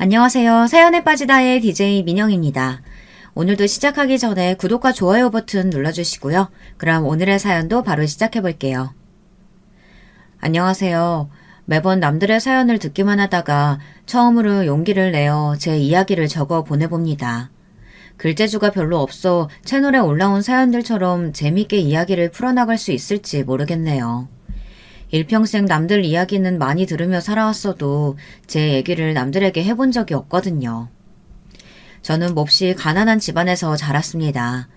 안녕하세요. 사연에 빠지다의 DJ 민영입니다. 오늘도 시작하기 전에 구독과 좋아요 버튼 눌러주시고요. 그럼 오늘의 사연도 바로 시작해 볼게요. 안녕하세요. 매번 남들의 사연을 듣기만 하다가 처음으로 용기를 내어 제 이야기를 적어 보내봅니다. 글재주가 별로 없어 채널에 올라온 사연들처럼 재밌게 이야기를 풀어나갈 수 있을지 모르겠네요. 일평생 남들 이야기는 많이 들으며 살아왔어도 제 얘기를 남들에게 해본 적이 없거든요. 저는 몹시 가난한 집안에서 자랐습니다.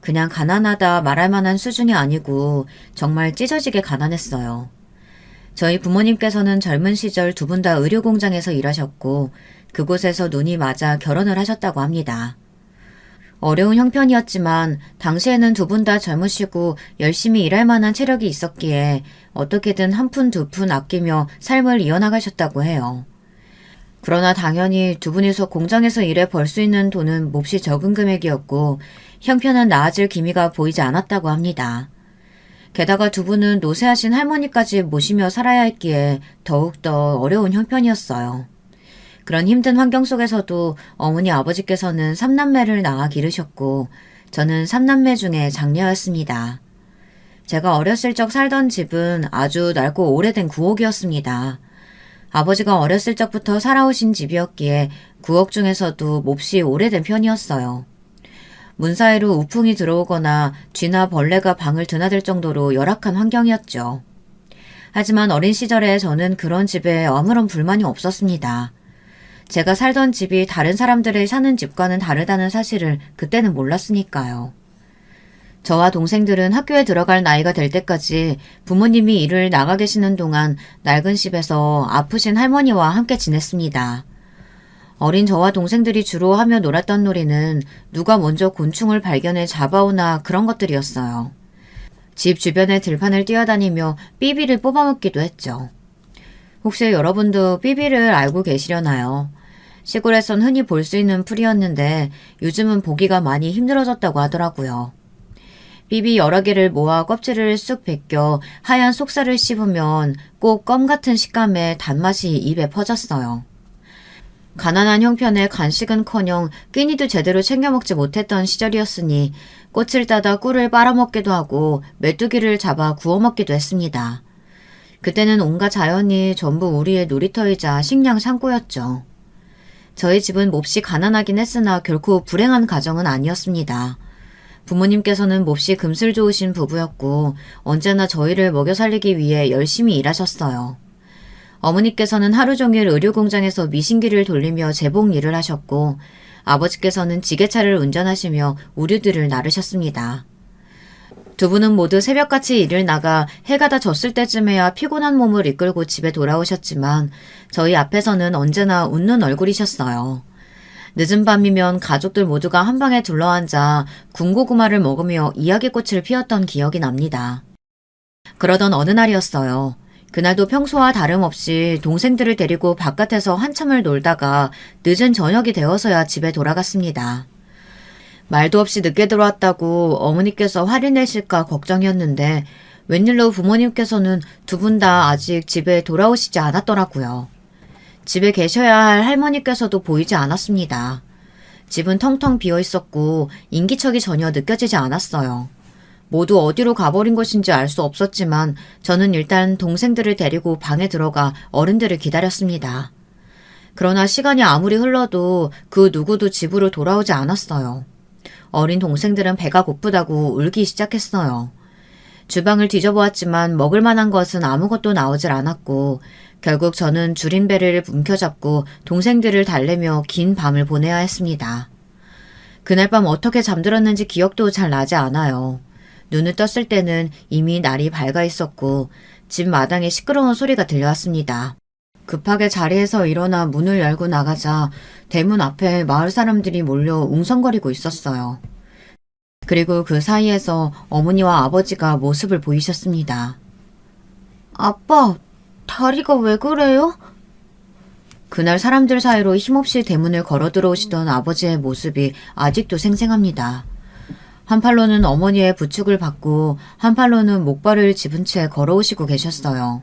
그냥 가난하다 말할 만한 수준이 아니고 정말 찢어지게 가난했어요. 저희 부모님께서는 젊은 시절 두 분 다 의료공장에서 일하셨고 그곳에서 눈이 맞아 결혼을 하셨다고 합니다. 어려운 형편이었지만 당시에는 두 분 다 젊으시고 열심히 일할 만한 체력이 있었기에 어떻게든 한 푼 두 푼 아끼며 삶을 이어나가셨다고 해요. 그러나 당연히 두 분이서 공장에서 일해 벌 수 있는 돈은 몹시 적은 금액이었고 형편은 나아질 기미가 보이지 않았다고 합니다. 게다가 두 분은 노쇠하신 할머니까지 모시며 살아야 했기에 더욱더 어려운 형편이었어요. 그런 힘든 환경 속에서도 어머니 아버지께서는 3남매를 낳아 기르셨고 저는 3남매 중에 장녀였습니다. 제가 어렸을 적 살던 집은 아주 낡고 오래된 구옥이었습니다. 아버지가 어렸을 적부터 살아오신 집이었기에 구옥 중에서도 몹시 오래된 편이었어요. 문 사이로 우풍이 들어오거나 쥐나 벌레가 방을 드나들 정도로 열악한 환경이었죠. 하지만 어린 시절에 저는 그런 집에 아무런 불만이 없었습니다. 제가 살던 집이 다른 사람들의 사는 집과는 다르다는 사실을 그때는 몰랐으니까요. 저와 동생들은 학교에 들어갈 나이가 될 때까지 부모님이 일을 나가 계시는 동안 낡은 집에서 아프신 할머니와 함께 지냈습니다. 어린 저와 동생들이 주로 하며 놀았던 놀이는 누가 먼저 곤충을 발견해 잡아오나 그런 것들이었어요. 집 주변에 들판을 뛰어다니며 삐비를 뽑아먹기도 했죠. 혹시 여러분도 삐비를 알고 계시려나요? 시골에선 흔히 볼 수 있는 풀이었는데 요즘은 보기가 많이 힘들어졌다고 하더라고요. 삐비 여러 개를 모아 껍질을 쑥 벗겨 하얀 속살을 씹으면 꼭 껌 같은 식감의 단맛이 입에 퍼졌어요. 가난한 형편에 간식은커녕 끼니도 제대로 챙겨 먹지 못했던 시절이었으니 꽃을 따다 꿀을 빨아먹기도 하고 메뚜기를 잡아 구워 먹기도 했습니다. 그때는 온갖 자연이 전부 우리의 놀이터이자 식량 창고였죠. 저희 집은 몹시 가난하긴 했으나 결코 불행한 가정은 아니었습니다. 부모님께서는 몹시 금슬 좋으신 부부였고 언제나 저희를 먹여 살리기 위해 열심히 일하셨어요. 어머니께서는 하루 종일 의료공장에서 미신기를 돌리며 제복 일을 하셨고 아버지께서는 지게차를 운전하시며 우류들을 나르셨습니다. 두 분은 모두 새벽같이 일을 나가 해가 다 졌을 때쯤에야 피곤한 몸을 이끌고 집에 돌아오셨지만 저희 앞에서는 언제나 웃는 얼굴이셨어요. 늦은 밤이면 가족들 모두가 한 방에 둘러앉아 군고구마를 먹으며 이야기꽃을 피웠던 기억이 납니다. 그러던 어느 날이었어요. 그날도 평소와 다름없이 동생들을 데리고 바깥에서 한참을 놀다가 늦은 저녁이 되어서야 집에 돌아갔습니다. 말도 없이 늦게 들어왔다고 어머니께서 화를 내실까 걱정이었는데 웬일로 부모님께서는 두 분 다 아직 집에 돌아오시지 않았더라고요. 집에 계셔야 할 할머니께서도 보이지 않았습니다. 집은 텅텅 비어 있었고 인기척이 전혀 느껴지지 않았어요. 모두 어디로 가버린 것인지 알 수 없었지만 저는 일단 동생들을 데리고 방에 들어가 어른들을 기다렸습니다. 그러나 시간이 아무리 흘러도 그 누구도 집으로 돌아오지 않았어요. 어린 동생들은 배가 고프다고 울기 시작했어요. 주방을 뒤져보았지만 먹을 만한 것은 아무것도 나오질 않았고 결국 저는 줄인 배를 움켜잡고 동생들을 달래며 긴 밤을 보내야 했습니다. 그날 밤 어떻게 잠들었는지 기억도 잘 나지 않아요. 눈을 떴을 때는 이미 날이 밝아 있었고 집 마당에 시끄러운 소리가 들려왔습니다. 급하게 자리에서 일어나 문을 열고 나가자 대문 앞에 마을 사람들이 몰려 웅성거리고 있었어요. 그리고 그 사이에서 어머니와 아버지가 모습을 보이셨습니다. 아빠, 다리가 왜 그래요? 그날 사람들 사이로 힘없이 대문을 걸어 들어오시던 아버지의 모습이 아직도 생생합니다. 한 팔로는 어머니의 부축을 받고 한 팔로는 목발을 집은 채 걸어오시고 계셨어요.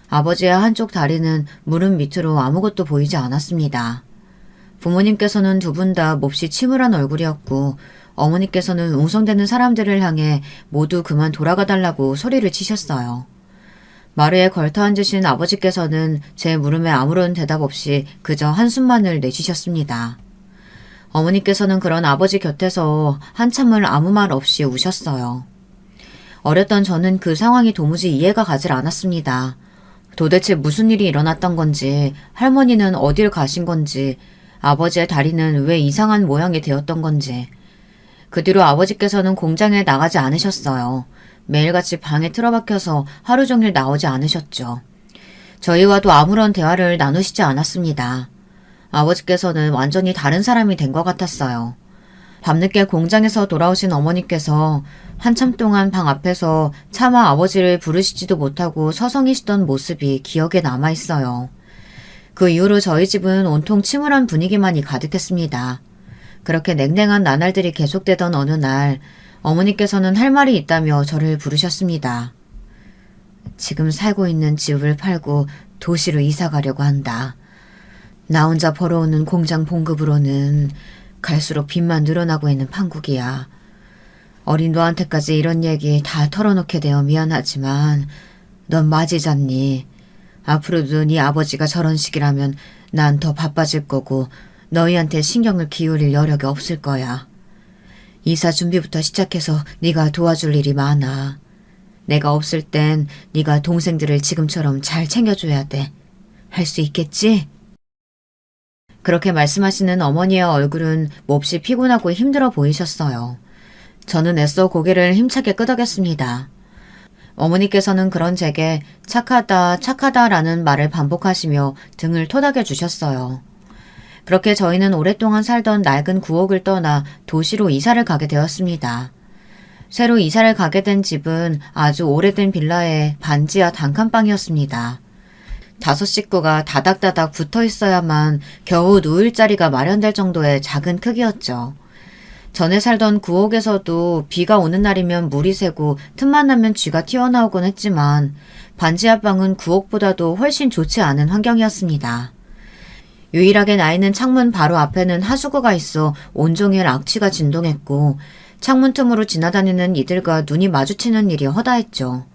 아버지의 한쪽 다리는 무릎 밑으로 아무것도 보이지 않았습니다. 부모님께서는 두 분 다 몹시 침울한 얼굴이었고 어머니께서는 웅성대는 사람들을 향해 모두 그만 돌아가 달라고 소리를 치셨어요. 마루에 걸터 앉으신 아버지께서는 제 물음에 아무런 대답 없이 그저 한숨만을 내쉬셨습니다. 어머니께서는 그런 아버지 곁에서 한참을 아무 말 없이 우셨어요. 어렸던 저는 그 상황이 도무지 이해가 가질 않았습니다. 도대체 무슨 일이 일어났던 건지, 할머니는 어딜 가신 건지, 아버지의 다리는 왜 이상한 모양이 되었던 건지. 그 뒤로 아버지께서는 공장에 나가지 않으셨어요. 매일같이 방에 틀어박혀서 하루 종일 나오지 않으셨죠. 저희와도 아무런 대화를 나누시지 않았습니다. 아버지께서는 완전히 다른 사람이 된 것 같았어요. 밤늦게 공장에서 돌아오신 어머니께서 한참 동안 방 앞에서 차마 아버지를 부르시지도 못하고 서성이시던 모습이 기억에 남아있어요. 그 이후로 저희 집은 온통 침울한 분위기만이 가득했습니다. 그렇게 냉랭한 나날들이 계속되던 어느 날 어머니께서는 할 말이 있다며 저를 부르셨습니다. 지금 살고 있는 집을 팔고 도시로 이사 가려고 한다. 나 혼자 벌어오는 공장 봉급으로는 갈수록 빚만 늘어나고 있는 판국이야. 어린 너한테까지 이런 얘기 다 털어놓게 되어 미안하지만 넌 맞이잖니. 앞으로도 네 아버지가 저런 식이라면 난 더 바빠질 거고 너희한테 신경을 기울일 여력이 없을 거야. 이사 준비부터 시작해서 네가 도와줄 일이 많아. 내가 없을 땐 네가 동생들을 지금처럼 잘 챙겨줘야 돼. 할 수 있겠지? 그렇게 말씀하시는 어머니의 얼굴은 몹시 피곤하고 힘들어 보이셨어요. 저는 애써 고개를 힘차게 끄덕였습니다. 어머니께서는 그런 제게 착하다, 착하다라는 말을 반복하시며 등을 토닥여 주셨어요. 그렇게 저희는 오랫동안 살던 낡은 구옥을 떠나 도시로 이사를 가게 되었습니다. 새로 이사를 가게 된 집은 아주 오래된 빌라의 반지하 단칸방이었습니다. 5 식구가 다닥다닥 붙어 있어야만 겨우 누울 자리가 마련될 정도의 작은 크기였죠. 전에 살던 구옥에서도 비가 오는 날이면 물이 새고 틈만 나면 쥐가 튀어나오곤 했지만 반지하방은 구옥보다도 훨씬 좋지 않은 환경이었습니다. 유일하게 나 있는 창문 바로 앞에는 하수구가 있어 온종일 악취가 진동했고 창문 틈으로 지나다니는 이들과 눈이 마주치는 일이 허다했죠.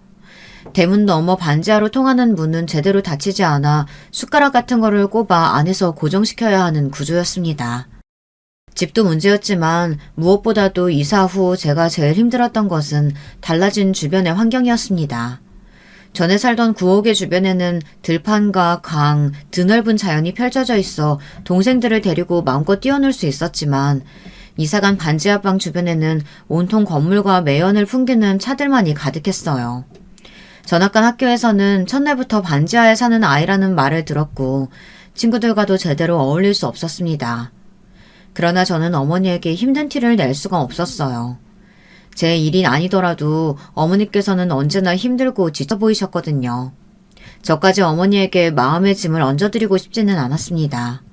대문 너머 반지하로 통하는 문은 제대로 닫히지 않아 숟가락 같은 거를 꼽아 안에서 고정시켜야 하는 구조였습니다. 집도 문제였지만 무엇보다도 이사 후 제가 제일 힘들었던 것은 달라진 주변의 환경이었습니다. 전에 살던 구옥의 주변에는 들판과 강, 드넓은 자연이 펼쳐져 있어 동생들을 데리고 마음껏 뛰어놀 수 있었지만 이사간 반지하방 주변에는 온통 건물과 매연을 풍기는 차들만이 가득했어요. 전학간 학교에서는 첫날부터 반지하에 사는 아이라는 말을 들었고 친구들과도 제대로 어울릴 수 없었습니다. 그러나 저는 어머니에게 힘든 티를 낼 수가 없었어요. 제 일이 아니더라도 어머니께서는 언제나 힘들고 지쳐 보이셨거든요. 저까지 어머니에게 마음의 짐을 얹어드리고 싶지는 않았습니다.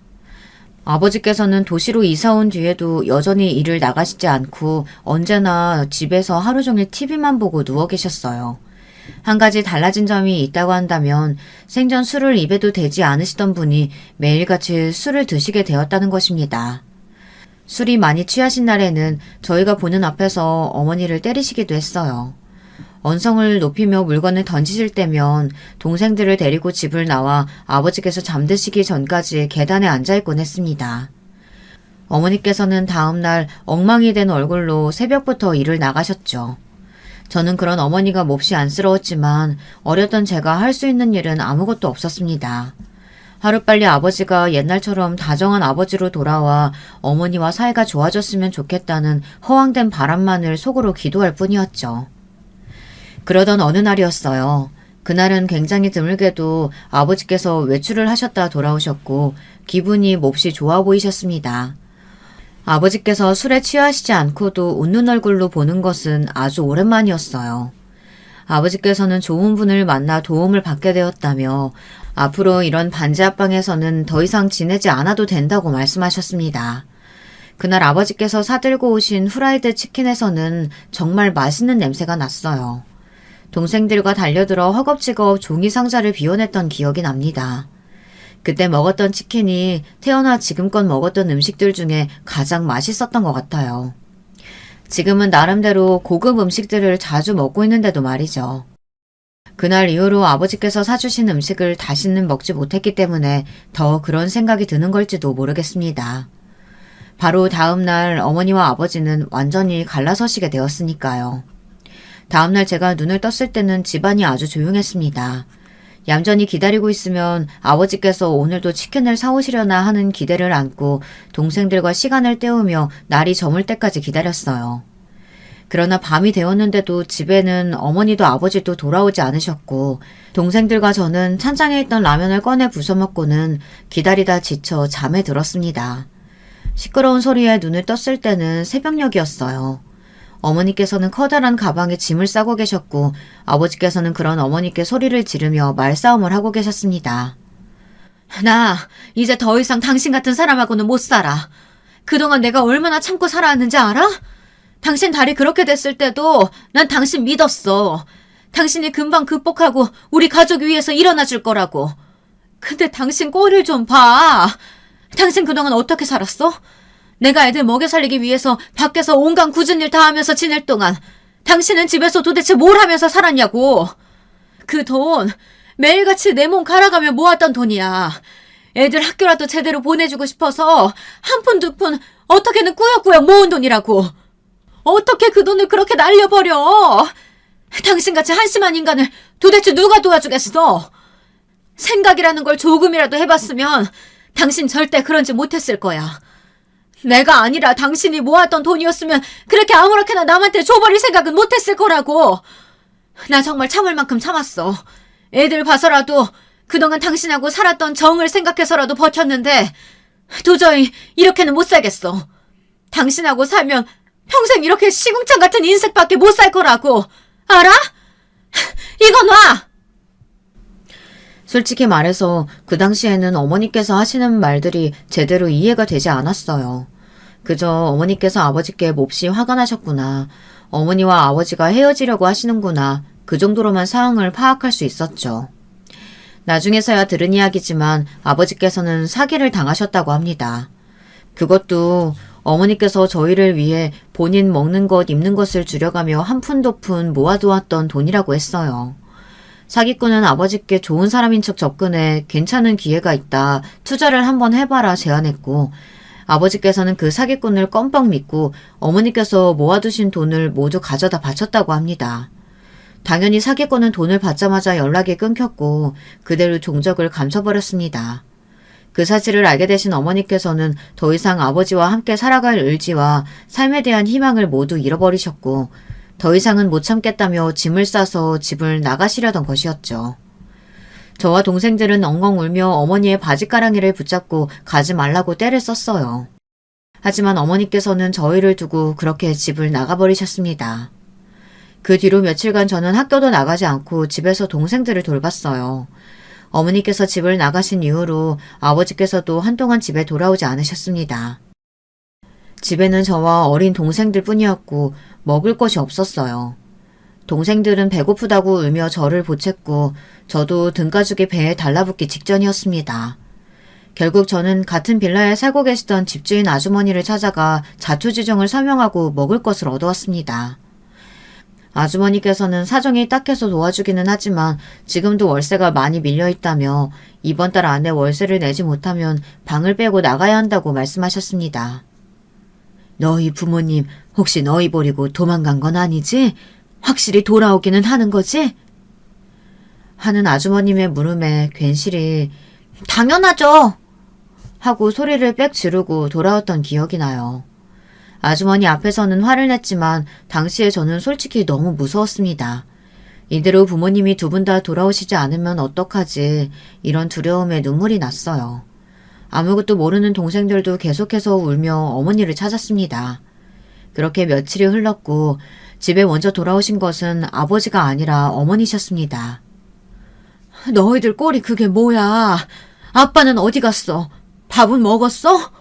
아버지께서는 도시로 이사 온 뒤에도 여전히 일을 나가시지 않고 언제나 집에서 하루 종일 TV만 보고 누워 계셨어요. 한 가지 달라진 점이 있다고 한다면 생전 술을 입에도 대지 않으시던 분이 매일같이 술을 드시게 되었다는 것입니다. 술이 많이 취하신 날에는 저희가 보는 앞에서 어머니를 때리시기도 했어요. 언성을 높이며 물건을 던지실 때면 동생들을 데리고 집을 나와 아버지께서 잠드시기 전까지 계단에 앉아있곤 했습니다. 어머니께서는 다음날 엉망이 된 얼굴로 새벽부터 일을 나가셨죠. 저는 그런 어머니가 몹시 안쓰러웠지만 어렸던 제가 할 수 있는 일은 아무것도 없었습니다. 하루빨리 아버지가 옛날처럼 다정한 아버지로 돌아와 어머니와 사이가 좋아졌으면 좋겠다는 허황된 바람만을 속으로 기도할 뿐이었죠. 그러던 어느 날이었어요. 그날은 굉장히 드물게도 아버지께서 외출을 하셨다 돌아오셨고 기분이 몹시 좋아 보이셨습니다. 아버지께서 술에 취하시지 않고도 웃는 얼굴로 보는 것은 아주 오랜만이었어요. 아버지께서는 좋은 분을 만나 도움을 받게 되었다며 앞으로 이런 반지하방에서는 더 이상 지내지 않아도 된다고 말씀하셨습니다. 그날 아버지께서 사들고 오신 후라이드 치킨에서는 정말 맛있는 냄새가 났어요. 동생들과 달려들어 허겁지겁 종이 상자를 비워냈던 기억이 납니다. 그때 먹었던 치킨이 태어나 지금껏 먹었던 음식들 중에 가장 맛있었던 것 같아요. 지금은 나름대로 고급 음식들을 자주 먹고 있는데도 말이죠. 그날 이후로 아버지께서 사주신 음식을 다시는 먹지 못했기 때문에 더 그런 생각이 드는 걸지도 모르겠습니다. 바로 다음 날 어머니와 아버지는 완전히 갈라서시게 되었으니까요. 다음 날 제가 눈을 떴을 때는 집안이 아주 조용했습니다. 얌전히 기다리고 있으면 아버지께서 오늘도 치킨을 사오시려나 하는 기대를 안고 동생들과 시간을 때우며 날이 저물 때까지 기다렸어요. 그러나 밤이 되었는데도 집에는 어머니도 아버지도 돌아오지 않으셨고 동생들과 저는 찬장에 있던 라면을 꺼내 부숴 먹고는 기다리다 지쳐 잠에 들었습니다. 시끄러운 소리에 눈을 떴을 때는 새벽녘이었어요. 어머니께서는 커다란 가방에 짐을 싸고 계셨고 아버지께서는 그런 어머니께 소리를 지르며 말싸움을 하고 계셨습니다. 나 이제 더 이상 당신 같은 사람하고는 못 살아. 그동안 내가 얼마나 참고 살아왔는지 알아? 당신 다리 그렇게 됐을 때도 난 당신 믿었어. 당신이 금방 극복하고 우리 가족 위해서 일어나 줄 거라고. 근데 당신 꼴을 좀 봐. 당신 그동안 어떻게 살았어? 내가 애들 먹여 살리기 위해서 밖에서 온갖 굳은 일 다 하면서 지낼 동안 당신은 집에서 도대체 뭘 하면서 살았냐고. 그 돈 매일같이 내 몸 갈아가며 모았던 돈이야. 애들 학교라도 제대로 보내주고 싶어서 한 푼 두 푼 어떻게는 꾸역꾸역 모은 돈이라고. 어떻게 그 돈을 그렇게 날려버려. 당신같이 한심한 인간을 도대체 누가 도와주겠어. 생각이라는 걸 조금이라도 해봤으면 당신 절대 그런 짓 못했을 거야. 내가 아니라 당신이 모았던 돈이었으면 그렇게 아무렇게나 남한테 줘버릴 생각은 못했을 거라고. 나 정말 참을 만큼 참았어. 애들 봐서라도 그동안 당신하고 살았던 정을 생각해서라도 버텼는데 도저히 이렇게는 못 살겠어. 당신하고 살면 평생 이렇게 시궁창 같은 인생밖에 못 살 거라고. 알아? 이거 놔! 솔직히 말해서 그 당시에는 어머니께서 하시는 말들이 제대로 이해가 되지 않았어요. 그저 어머니께서 아버지께 몹시 화가 나셨구나. 어머니와 아버지가 헤어지려고 하시는구나. 그 정도로만 상황을 파악할 수 있었죠. 나중에서야 들은 이야기지만 아버지께서는 사기를 당하셨다고 합니다. 그것도 어머니께서 저희를 위해 본인 먹는 것, 입는 것을 줄여가며 한 푼 두 푼 모아두었던 돈이라고 했어요. 사기꾼은 아버지께 좋은 사람인 척 접근해 괜찮은 기회가 있다, 투자를 한번 해봐라 제안했고 아버지께서는 그 사기꾼을 껌뻑 믿고 어머니께서 모아두신 돈을 모두 가져다 바쳤다고 합니다. 당연히 사기꾼은 돈을 받자마자 연락이 끊겼고 그대로 종적을 감춰버렸습니다. 그 사실을 알게 되신 어머니께서는 더 이상 아버지와 함께 살아갈 의지와 삶에 대한 희망을 모두 잃어버리셨고 더 이상은 못 참겠다며 짐을 싸서 집을 나가시려던 것이었죠. 저와 동생들은 엉엉 울며 어머니의 바지가랑이를 붙잡고 가지 말라고 떼를 썼어요. 하지만 어머니께서는 저희를 두고 그렇게 집을 나가버리셨습니다. 그 뒤로 며칠간 저는 학교도 나가지 않고 집에서 동생들을 돌봤어요. 어머니께서 집을 나가신 이후로 아버지께서도 한동안 집에 돌아오지 않으셨습니다. 집에는 저와 어린 동생들 뿐이었고 먹을 것이 없었어요. 동생들은 배고프다고 울며 저를 보챘고 저도 등가죽이 배에 달라붙기 직전이었습니다. 결국 저는 같은 빌라에 살고 계시던 집주인 아주머니를 찾아가 자초지종을 설명하고 먹을 것을 얻어왔습니다. 아주머니께서는 사정이 딱해서 도와주기는 하지만 지금도 월세가 많이 밀려있다며 이번 달 안에 월세를 내지 못하면 방을 빼고 나가야 한다고 말씀하셨습니다. 너희 부모님 혹시 너희 버리고 도망간 건 아니지? 확실히 돌아오기는 하는 거지? 하는 아주머님의 물음에 괜시리 당연하죠! 하고 소리를 빽 지르고 돌아왔던 기억이 나요. 아주머니 앞에서는 화를 냈지만 당시에 저는 솔직히 너무 무서웠습니다. 이대로 부모님이 두 분 다 돌아오시지 않으면 어떡하지 이런 두려움에 눈물이 났어요. 아무것도 모르는 동생들도 계속해서 울며 어머니를 찾았습니다. 그렇게 며칠이 흘렀고 집에 먼저 돌아오신 것은 아버지가 아니라 어머니셨습니다. 너희들 꼴이 그게 뭐야? 아빠는 어디 갔어? 밥은 먹었어?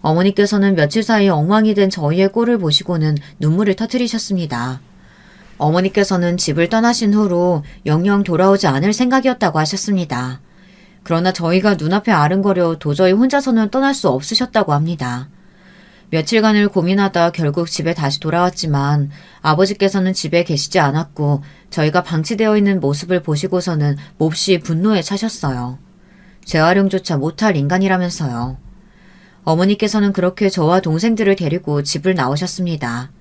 어머니께서는 며칠 사이 엉망이 된 저희의 꼴을 보시고는 눈물을 터뜨리셨습니다. 어머니께서는 집을 떠나신 후로 영영 돌아오지 않을 생각이었다고 하셨습니다. 그러나 저희가 눈앞에 아른거려 도저히 혼자서는 떠날 수 없으셨다고 합니다. 며칠간을 고민하다 결국 집에 다시 돌아왔지만 아버지께서는 집에 계시지 않았고 저희가 방치되어 있는 모습을 보시고서는 몹시 분노에 차셨어요. 재활용조차 못할 인간이라면서요. 어머니께서는 그렇게 저와 동생들을 데리고 집을 나오셨습니다.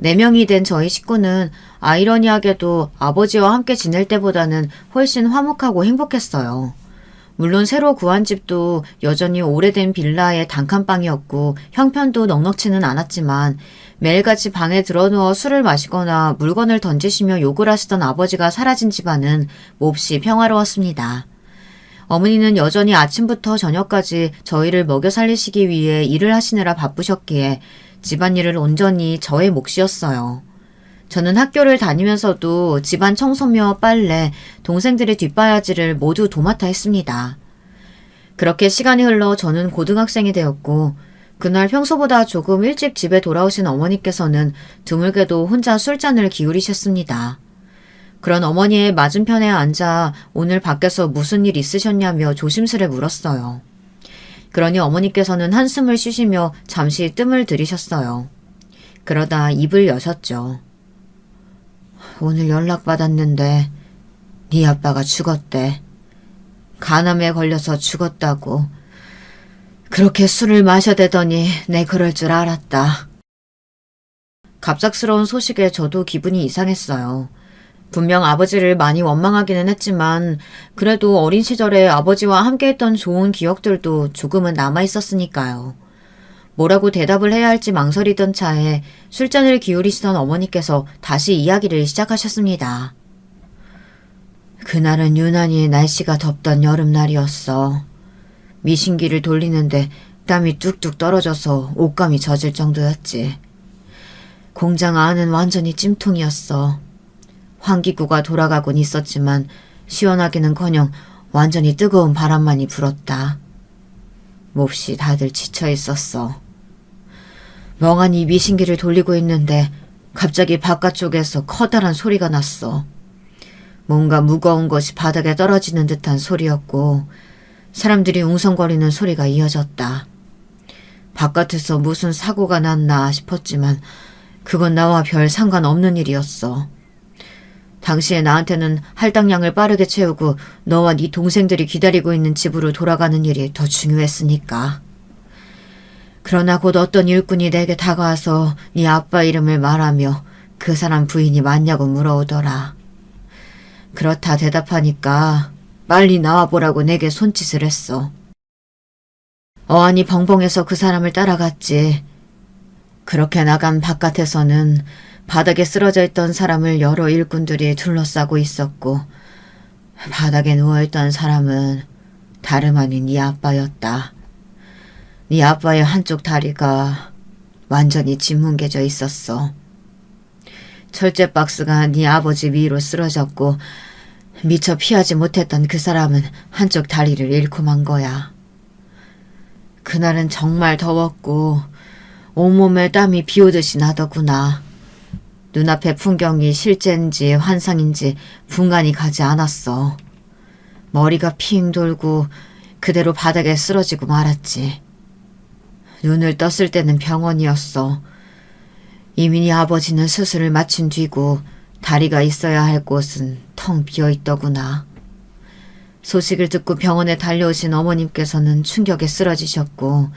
4명이 된 저희 식구는 아이러니하게도 아버지와 함께 지낼 때보다는 훨씬 화목하고 행복했어요. 물론 새로 구한 집도 여전히 오래된 빌라의 단칸방이었고 형편도 넉넉치는 않았지만 매일같이 방에 들어누워 술을 마시거나 물건을 던지시며 욕을 하시던 아버지가 사라진 집안은 몹시 평화로웠습니다. 어머니는 여전히 아침부터 저녁까지 저희를 먹여 살리시기 위해 일을 하시느라 바쁘셨기에 집안일을 온전히 저의 몫이었어요. 저는 학교를 다니면서도 집안 청소며 빨래, 동생들의 뒷바라지를 모두 도맡아 했습니다. 그렇게 시간이 흘러 저는 고등학생이 되었고 그날 평소보다 조금 일찍 집에 돌아오신 어머니께서는 드물게도 혼자 술잔을 기울이셨습니다. 그런 어머니의 맞은편에 앉아 오늘 밖에서 무슨 일 있으셨냐며 조심스레 물었어요. 그러니 어머니께서는 한숨을 쉬시며 잠시 뜸을 들이셨어요. 그러다 입을 여셨죠. 오늘 연락받았는데 네 아빠가 죽었대. 간암에 걸려서 죽었다고. 그렇게 술을 마셔대더니 내 그럴 줄 알았다. 갑작스러운 소식에 저도 기분이 이상했어요. 분명 아버지를 많이 원망하기는 했지만 그래도 어린 시절에 아버지와 함께했던 좋은 기억들도 조금은 남아있었으니까요. 뭐라고 대답을 해야 할지 망설이던 차에 술잔을 기울이시던 어머니께서 다시 이야기를 시작하셨습니다. 그날은 유난히 날씨가 덥던 여름날이었어. 미신기를 돌리는데 땀이 뚝뚝 떨어져서 옷감이 젖을 정도였지. 공장 안은 완전히 찜통이었어. 환기구가 돌아가곤 있었지만 시원하기는커녕 완전히 뜨거운 바람만이 불었다. 몹시 다들 지쳐 있었어. 멍하니 미신기를 돌리고 있는데 갑자기 바깥쪽에서 커다란 소리가 났어. 뭔가 무거운 것이 바닥에 떨어지는 듯한 소리였고 사람들이 웅성거리는 소리가 이어졌다. 바깥에서 무슨 사고가 났나 싶었지만 그건 나와 별 상관없는 일이었어. 당시에 나한테는 할당량을 빠르게 채우고 너와 네 동생들이 기다리고 있는 집으로 돌아가는 일이 더 중요했으니까. 그러나 곧 어떤 일꾼이 내게 다가와서 네 아빠 이름을 말하며 그 사람 부인이 맞냐고 물어오더라. 그렇다 대답하니까 빨리 나와보라고 내게 손짓을 했어. 어안이 벙벙해서 그 사람을 따라갔지. 그렇게 나간 바깥에서는 바닥에 쓰러져 있던 사람을 여러 일꾼들이 둘러싸고 있었고 바닥에 누워있던 사람은 다름 아닌 네 아빠였다. 네 아빠의 한쪽 다리가 완전히 짓뭉개져 있었어. 철제 박스가 네 아버지 위로 쓰러졌고 미처 피하지 못했던 그 사람은 한쪽 다리를 잃고 만 거야. 그날은 정말 더웠고 온몸에 땀이 비오듯이 나더구나. 눈앞의 풍경이 실제인지 환상인지 분간이 가지 않았어. 머리가 핑 돌고 그대로 바닥에 쓰러지고 말았지. 눈을 떴을 때는 병원이었어. 이미 네 아버지는 수술을 마친 뒤고 다리가 있어야 할 곳은 텅 비어있더구나. 소식을 듣고 병원에 달려오신 어머님께서는 충격에 쓰러지셨고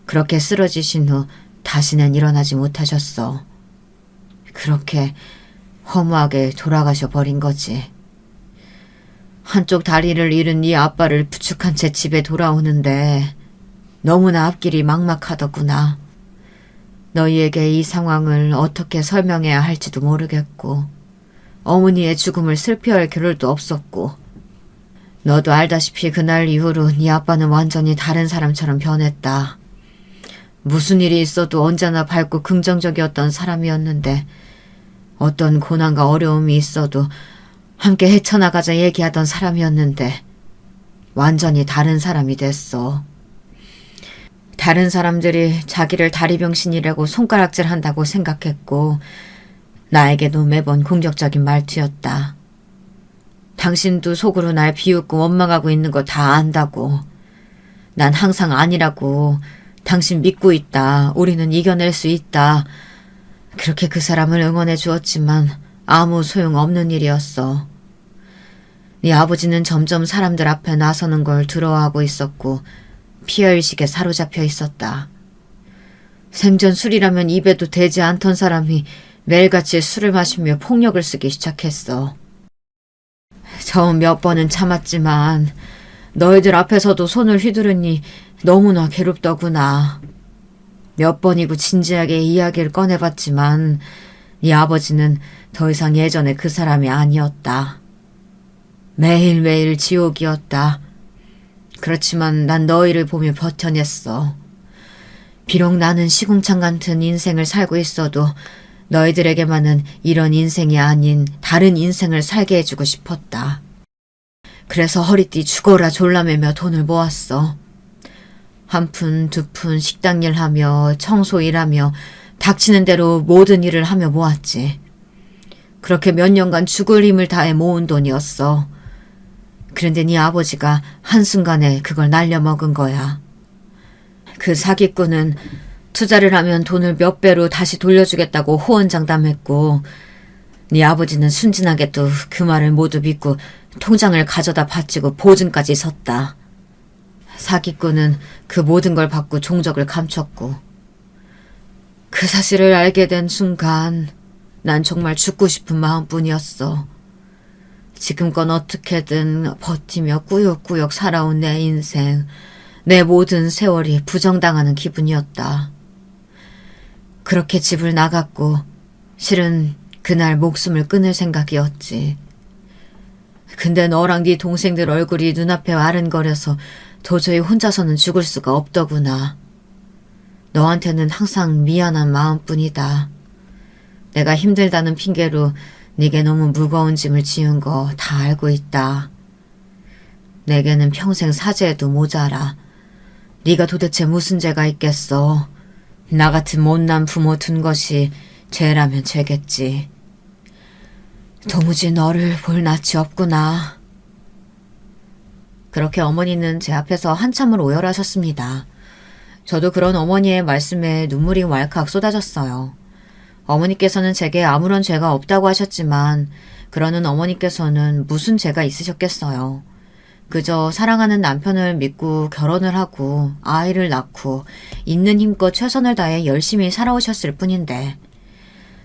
그렇게 쓰러지신 후 다시는 일어나지 못하셨어. 그렇게 허무하게 돌아가셔 버린 거지. 한쪽 다리를 잃은 네 아빠를 부축한 채 집에 돌아오는데 너무나 앞길이 막막하더구나. 너희에게 이 상황을 어떻게 설명해야 할지도 모르겠고 어머니의 죽음을 슬퍼할 겨를도 없었고 너도 알다시피 그날 이후로 네 아빠는 완전히 다른 사람처럼 변했다. 무슨 일이 있어도 언제나 밝고 긍정적이었던 사람이었는데 어떤 고난과 어려움이 있어도 함께 헤쳐나가자 얘기하던 사람이었는데 완전히 다른 사람이 됐어. 다른 사람들이 자기를 다리병신이라고 손가락질한다고 생각했고 나에게도 매번 공격적인 말투였다. 당신도 속으로 날 비웃고 원망하고 있는 거 다 안다고. 난 항상 아니라고. 당신 믿고 있다. 우리는 이겨낼 수 있다. 그렇게 그 사람을 응원해 주었지만 아무 소용없는 일이었어. 네 아버지는 점점 사람들 앞에 나서는 걸 두려워하고 있었고 피해의식에 사로잡혀 있었다. 생전 술이라면 입에도 대지 않던 사람이 매일같이 술을 마시며 폭력을 쓰기 시작했어. 처음 몇 번은 참았지만 너희들 앞에서도 손을 휘두르니 너무나 괴롭더구나. 몇 번이고 진지하게 이야기를 꺼내봤지만 네 아버지는 더 이상 예전에 그 사람이 아니었다. 매일매일 지옥이었다. 그렇지만 난 너희를 보며 버텨냈어. 비록 나는 시궁창 같은 인생을 살고 있어도 너희들에게만은 이런 인생이 아닌 다른 인생을 살게 해주고 싶었다. 그래서 허리띠 죽어라 졸라매며 돈을 모았어. 한 푼, 두 푼 식당 일하며 청소 일하며 닥치는 대로 모든 일을 하며 모았지. 그렇게 몇 년간 죽을 힘을 다해 모은 돈이었어. 그런데 네 아버지가 한순간에 그걸 날려먹은 거야. 그 사기꾼은 투자를 하면 돈을 몇 배로 다시 돌려주겠다고 호언장담했고 네 아버지는 순진하게 또 그 말을 모두 믿고 통장을 가져다 바치고 보증까지 섰다. 사기꾼은 그 모든 걸 받고 종적을 감췄고 그 사실을 알게 된 순간 난 정말 죽고 싶은 마음뿐이었어. 지금껏 어떻게든 버티며 꾸역꾸역 살아온 내 인생, 내 모든 세월이 부정당하는 기분이었다. 그렇게 집을 나갔고 실은 그날 목숨을 끊을 생각이었지. 근데 너랑 네 동생들 얼굴이 눈앞에 아른거려서 도저히 혼자서는 죽을 수가 없더구나. 너한테는 항상 미안한 마음뿐이다. 내가 힘들다는 핑계로 네게 너무 무거운 짐을 지은 거 다 알고 있다. 내게는 평생 사죄해도 모자라. 네가 도대체 무슨 죄가 있겠어. 나 같은 못난 부모 둔 것이 죄라면 죄겠지. 도무지 너를 볼 낯이 없구나. 그렇게 어머니는 제 앞에서 한참을 오열하셨습니다. 저도 그런 어머니의 말씀에 눈물이 왈칵 쏟아졌어요. 어머니께서는 제게 아무런 죄가 없다고 하셨지만 그러는 어머니께서는 무슨 죄가 있으셨겠어요. 그저 사랑하는 남편을 믿고 결혼을 하고 아이를 낳고 있는 힘껏 최선을 다해 열심히 살아오셨을 뿐인데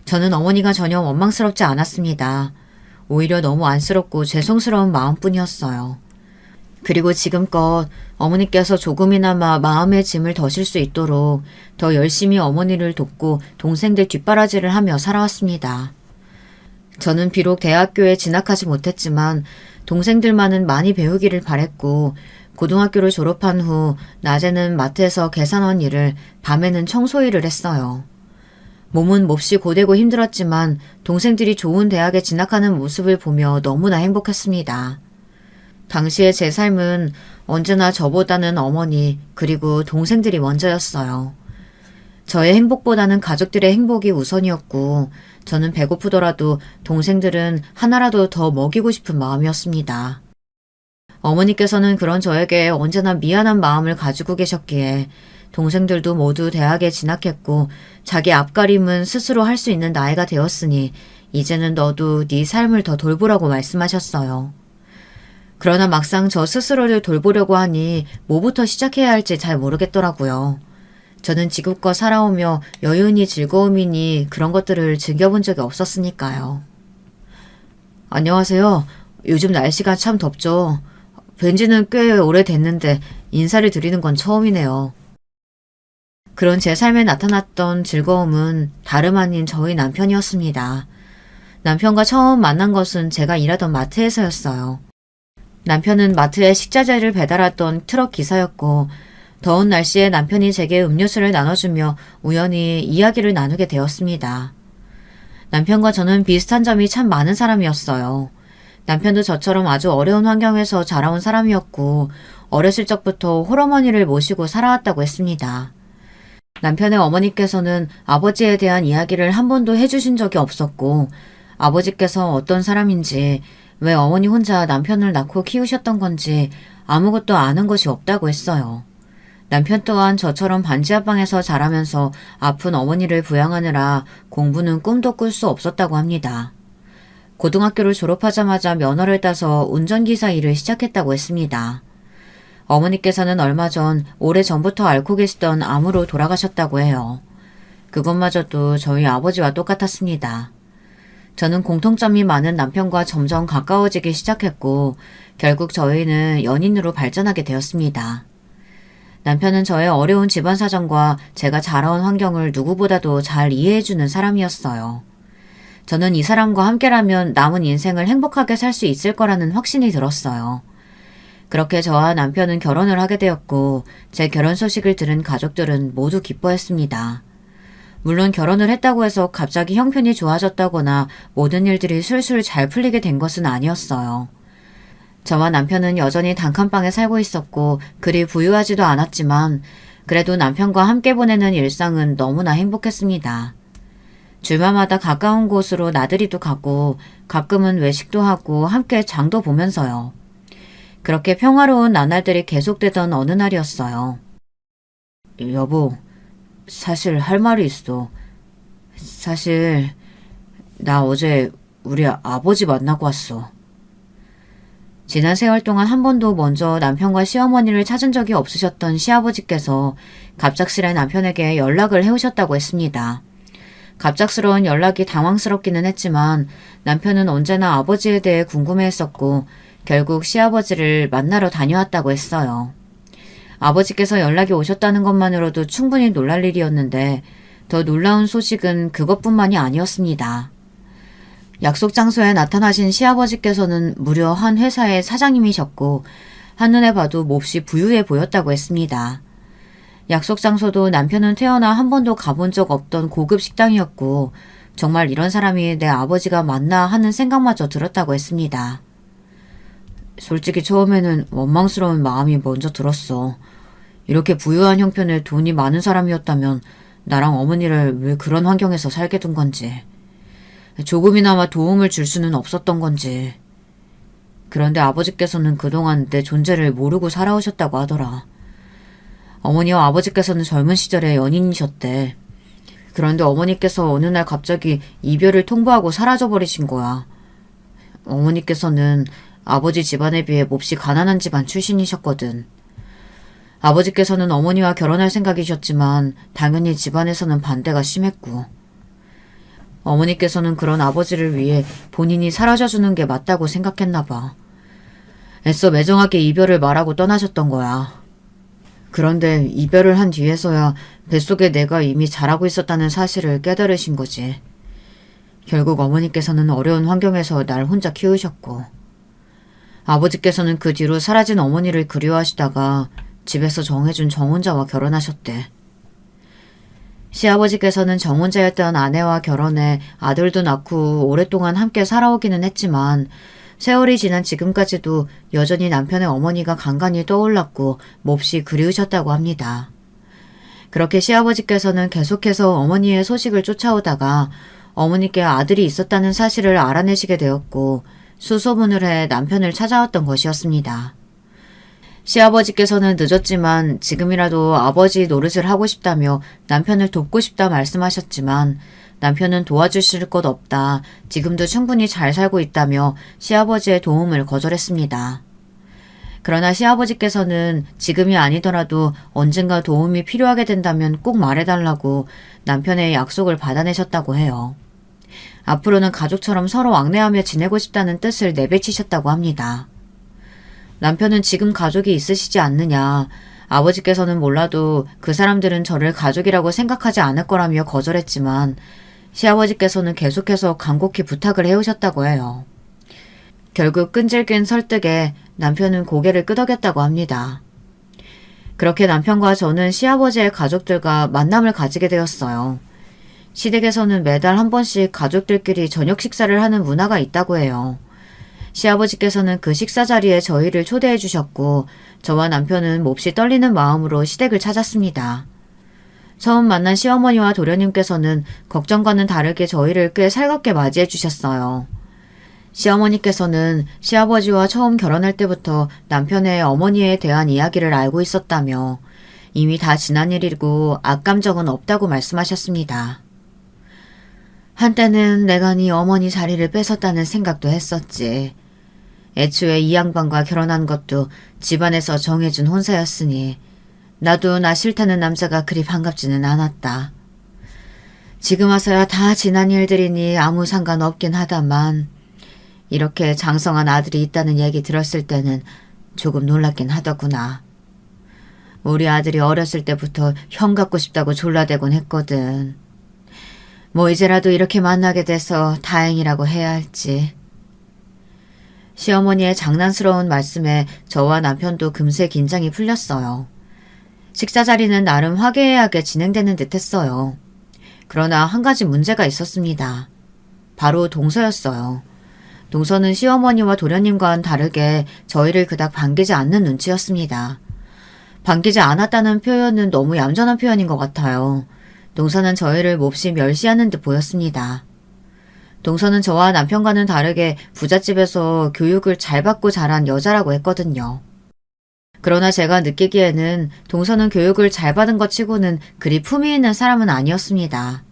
저는 어머니가 전혀 원망스럽지 않았습니다. 오히려 너무 안쓰럽고 죄송스러운 마음뿐이었어요. 그리고 지금껏 어머니께서 조금이나마 마음의 짐을 덜실 수 있도록 더 열심히 어머니를 돕고 동생들 뒷바라지를 하며 살아왔습니다. 저는 비록 대학교에 진학하지 못했지만 동생들만은 많이 배우기를 바랬고 고등학교를 졸업한 후 낮에는 마트에서 계산원 일을, 밤에는 청소 일을 했어요. 몸은 몹시 고되고 힘들었지만 동생들이 좋은 대학에 진학하는 모습을 보며 너무나 행복했습니다. 당시의 제 삶은 언제나 저보다는 어머니 그리고 동생들이 먼저였어요. 저의 행복보다는 가족들의 행복이 우선이었고 저는 배고프더라도 동생들은 하나라도 더 먹이고 싶은 마음이었습니다. 어머니께서는 그런 저에게 언제나 미안한 마음을 가지고 계셨기에 동생들도 모두 대학에 진학했고 자기 앞가림은 스스로 할 수 있는 나이가 되었으니 이제는 너도 네 삶을 더 돌보라고 말씀하셨어요. 그러나 막상 저 스스로를 돌보려고 하니 뭐부터 시작해야 할지 잘 모르겠더라고요. 저는 지금껏 살아오며 여운이 즐거움이니 그런 것들을 즐겨본 적이 없었으니까요. 안녕하세요. 요즘 날씨가 참 덥죠. 뵌지는 꽤 오래됐는데 인사를 드리는 건 처음이네요. 그런 제 삶에 나타났던 즐거움은 다름 아닌 저희 남편이었습니다. 남편과 처음 만난 것은 제가 일하던 마트에서였어요. 남편은 마트에 식자재를 배달하던 트럭 기사였고 더운 날씨에 남편이 제게 음료수를 나눠주며 우연히 이야기를 나누게 되었습니다. 남편과 저는 비슷한 점이 참 많은 사람이었어요. 남편도 저처럼 아주 어려운 환경에서 자라온 사람이었고 어렸을 적부터 홀어머니를 모시고 살아왔다고 했습니다. 남편의 어머니께서는 아버지에 대한 이야기를 한 번도 해주신 적이 없었고 아버지께서 어떤 사람인지 왜 어머니 혼자 남편을 낳고 키우셨던 건지 아무것도 아는 것이 없다고 했어요. 남편 또한 저처럼 반지하방에서 자라면서 아픈 어머니를 부양하느라 공부는 꿈도 꿀 수 없었다고 합니다. 고등학교를 졸업하자마자 면허를 따서 운전기사 일을 시작했다고 했습니다. 어머니께서는 얼마 전 오래전부터 앓고 계시던 암으로 돌아가셨다고 해요. 그것마저도 저희 아버지와 똑같았습니다. 저는 공통점이 많은 남편과 점점 가까워지기 시작했고 결국 저희는 연인으로 발전하게 되었습니다. 남편은 저의 어려운 집안 사정과 제가 자라온 환경을 누구보다도 잘 이해해주는 사람이었어요. 저는 이 사람과 함께라면 남은 인생을 행복하게 살 수 있을 거라는 확신이 들었어요. 그렇게 저와 남편은 결혼을 하게 되었고 제 결혼 소식을 들은 가족들은 모두 기뻐했습니다. 물론 결혼을 했다고 해서 갑자기 형편이 좋아졌다거나 모든 일들이 술술 잘 풀리게 된 것은 아니었어요. 저와 남편은 여전히 단칸방에 살고 있었고 그리 부유하지도 않았지만 그래도 남편과 함께 보내는 일상은 너무나 행복했습니다. 주말마다 가까운 곳으로 나들이도 가고 가끔은 외식도 하고 함께 장도 보면서요. 그렇게 평화로운 나날들이 계속되던 어느 날이었어요. 여보, 사실 할 말이 있어. 사실 나 어제 우리 아버지 만나고 왔어. 지난 세월 동안 한 번도 먼저 남편과 시어머니를 찾은 적이 없으셨던 시아버지께서 갑작스레 남편에게 연락을 해오셨다고 했습니다. 갑작스러운 연락이 당황스럽기는 했지만 남편은 언제나 아버지에 대해 궁금해했었고 결국 시아버지를 만나러 다녀왔다고 했어요. 아버지께서 연락이 오셨다는 것만으로도 충분히 놀랄 일이었는데 더 놀라운 소식은 그것뿐만이 아니었습니다. 약속 장소에 나타나신 시아버지께서는 무려 한 회사의 사장님이셨고 한눈에 봐도 몹시 부유해 보였다고 했습니다. 약속 장소도 남편은 태어나 한 번도 가본 적 없던 고급 식당이었고 정말 이런 사람이 내 아버지가 맞나 하는 생각마저 들었다고 했습니다. 솔직히 처음에는 원망스러운 마음이 먼저 들었어. 이렇게 부유한 형편에 돈이 많은 사람이었다면 나랑 어머니를 왜 그런 환경에서 살게 둔 건지. 조금이나마 도움을 줄 수는 없었던 건지. 그런데 아버지께서는 그동안 내 존재를 모르고 살아오셨다고 하더라. 어머니와 아버지께서는 젊은 시절에 연인이셨대. 그런데 어머니께서 어느 날 갑자기 이별을 통보하고 사라져버리신 거야. 어머니께서는 아버지 집안에 비해 몹시 가난한 집안 출신이셨거든. 아버지께서는 어머니와 결혼할 생각이셨지만 당연히 집안에서는 반대가 심했고 어머니께서는 그런 아버지를 위해 본인이 사라져주는 게 맞다고 생각했나 봐. 애써 매정하게 이별을 말하고 떠나셨던 거야. 그런데 이별을 한 뒤에서야 뱃속에 내가 이미 자라고 있었다는 사실을 깨달으신 거지. 결국 어머니께서는 어려운 환경에서 날 혼자 키우셨고 아버지께서는 그 뒤로 사라진 어머니를 그리워하시다가 집에서 정해준 정혼자와 결혼하셨대. 시아버지께서는 정혼자였던 아내와 결혼해 아들도 낳고 오랫동안 함께 살아오기는 했지만 세월이 지난 지금까지도 여전히 남편의 어머니가 간간히 떠올랐고 몹시 그리우셨다고 합니다. 그렇게 시아버지께서는 계속해서 어머니의 소식을 쫓아오다가 어머니께 아들이 있었다는 사실을 알아내시게 되었고 수소문을 해 남편을 찾아왔던 것이었습니다. 시아버지께서는 늦었지만 지금이라도 아버지 노릇을 하고 싶다며 남편을 돕고 싶다 말씀하셨지만 남편은 도와주실 것 없다. 지금도 충분히 잘 살고 있다며 시아버지의 도움을 거절했습니다. 그러나 시아버지께서는 지금이 아니더라도 언젠가 도움이 필요하게 된다면 꼭 말해달라고 남편의 약속을 받아내셨다고 해요. 앞으로는 가족처럼 서로 왕래하며 지내고 싶다는 뜻을 내비치셨다고 합니다. 남편은 지금 가족이 있으시지 않느냐. 아버지께서는 몰라도 그 사람들은 저를 가족이라고 생각하지 않을 거라며 거절했지만 시아버지께서는 계속해서 간곡히 부탁을 해오셨다고 해요. 결국 끈질긴 설득에 남편은 고개를 끄덕였다고 합니다. 그렇게 남편과 저는 시아버지의 가족들과 만남을 가지게 되었어요. 시댁에서는 매달 한 번씩 가족들끼리 저녁 식사를 하는 문화가 있다고 해요. 시아버지께서는 그 식사 자리에 저희를 초대해 주셨고 저와 남편은 몹시 떨리는 마음으로 시댁을 찾았습니다. 처음 만난 시어머니와 도련님께서는 걱정과는 다르게 저희를 꽤 살갑게 맞이해 주셨어요. 시어머니께서는 시아버지와 처음 결혼할 때부터 남편의 어머니에 대한 이야기를 알고 있었다며 이미 다 지난 일이고 악감정은 없다고 말씀하셨습니다. 한때는 내가 네 어머니 자리를 뺏었다는 생각도 했었지. 애초에 이 양반과 결혼한 것도 집안에서 정해준 혼사였으니 나도 나 싫다는 남자가 그리 반갑지는 않았다. 지금 와서야 다 지난 일들이니 아무 상관없긴 하다만 이렇게 장성한 아들이 있다는 얘기 들었을 때는 조금 놀랍긴 하더구나. 우리 아들이 어렸을 때부터 형 갖고 싶다고 졸라대곤 했거든. 뭐 이제라도 이렇게 만나게 돼서 다행이라고 해야 할지. 시어머니의 장난스러운 말씀에 저와 남편도 금세 긴장이 풀렸어요. 식사 자리는 나름 화기애애하게 진행되는 듯 했어요. 그러나 한 가지 문제가 있었습니다. 바로 동서였어요. 동서는 시어머니와 도련님과는 다르게 저희를 그닥 반기지 않는 눈치였습니다. 반기지 않았다는 표현은 너무 얌전한 표현인 것 같아요. 동서는 저희를 몹시 멸시하는 듯 보였습니다. 동서는 저와 남편과는 다르게 부잣집에서 교육을 잘 받고 자란 여자라고 했거든요. 그러나 제가 느끼기에는 동서는 교육을 잘 받은 것 치고는 그리 품위 있는 사람은 아니었습니다.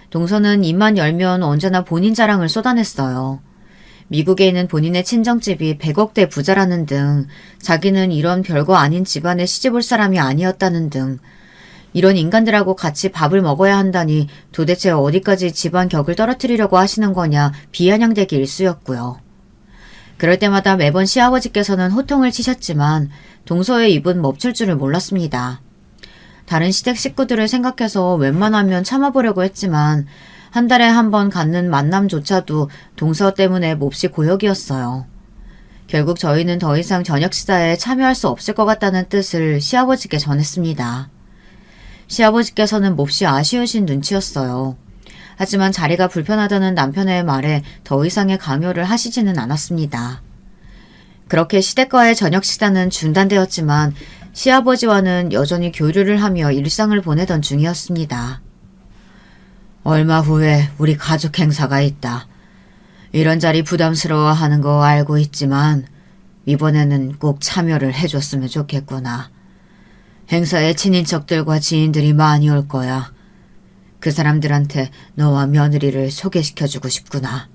동서는 입만 열면 언제나 본인 자랑을 쏟아냈어요. 미국에 있는 본인의 친정집이 100억대 부자라는 등 자기는 이런 별거 아닌 집안에 시집올 사람이 아니었다는 등 이런 인간들하고 같이 밥을 먹어야 한다니 도대체 어디까지 집안 격을 떨어뜨리려고 하시는 거냐 비아냥대기 일쑤였고요. 그럴 때마다 매번 시아버지께서는 호통을 치셨지만 동서의 입은 멈출 줄을 몰랐습니다. 다른 시댁 식구들을 생각해서 웬만하면 참아보려고 했지만 한 달에 한 번 갖는 만남조차도 동서 때문에 몹시 고역이었어요. 결국 저희는 더 이상 저녁 식사에 참여할 수 없을 것 같다는 뜻을 시아버지께 전했습니다. 시아버지께서는 몹시 아쉬우신 눈치였어요. 하지만 자리가 불편하다는 남편의 말에 더 이상의 강요를 하시지는 않았습니다. 그렇게 시댁과의 저녁 식사는 중단되었지만 시아버지와는 여전히 교류를 하며 일상을 보내던 중이었습니다. 얼마 후에 우리 가족 행사가 있다. 이런 자리 부담스러워하는 거 알고 있지만 이번에는 꼭 참여를 해줬으면 좋겠구나. 행사에 친인척들과 지인들이 많이 올 거야. 그 사람들한테 너와 며느리를 소개시켜주고 싶구나.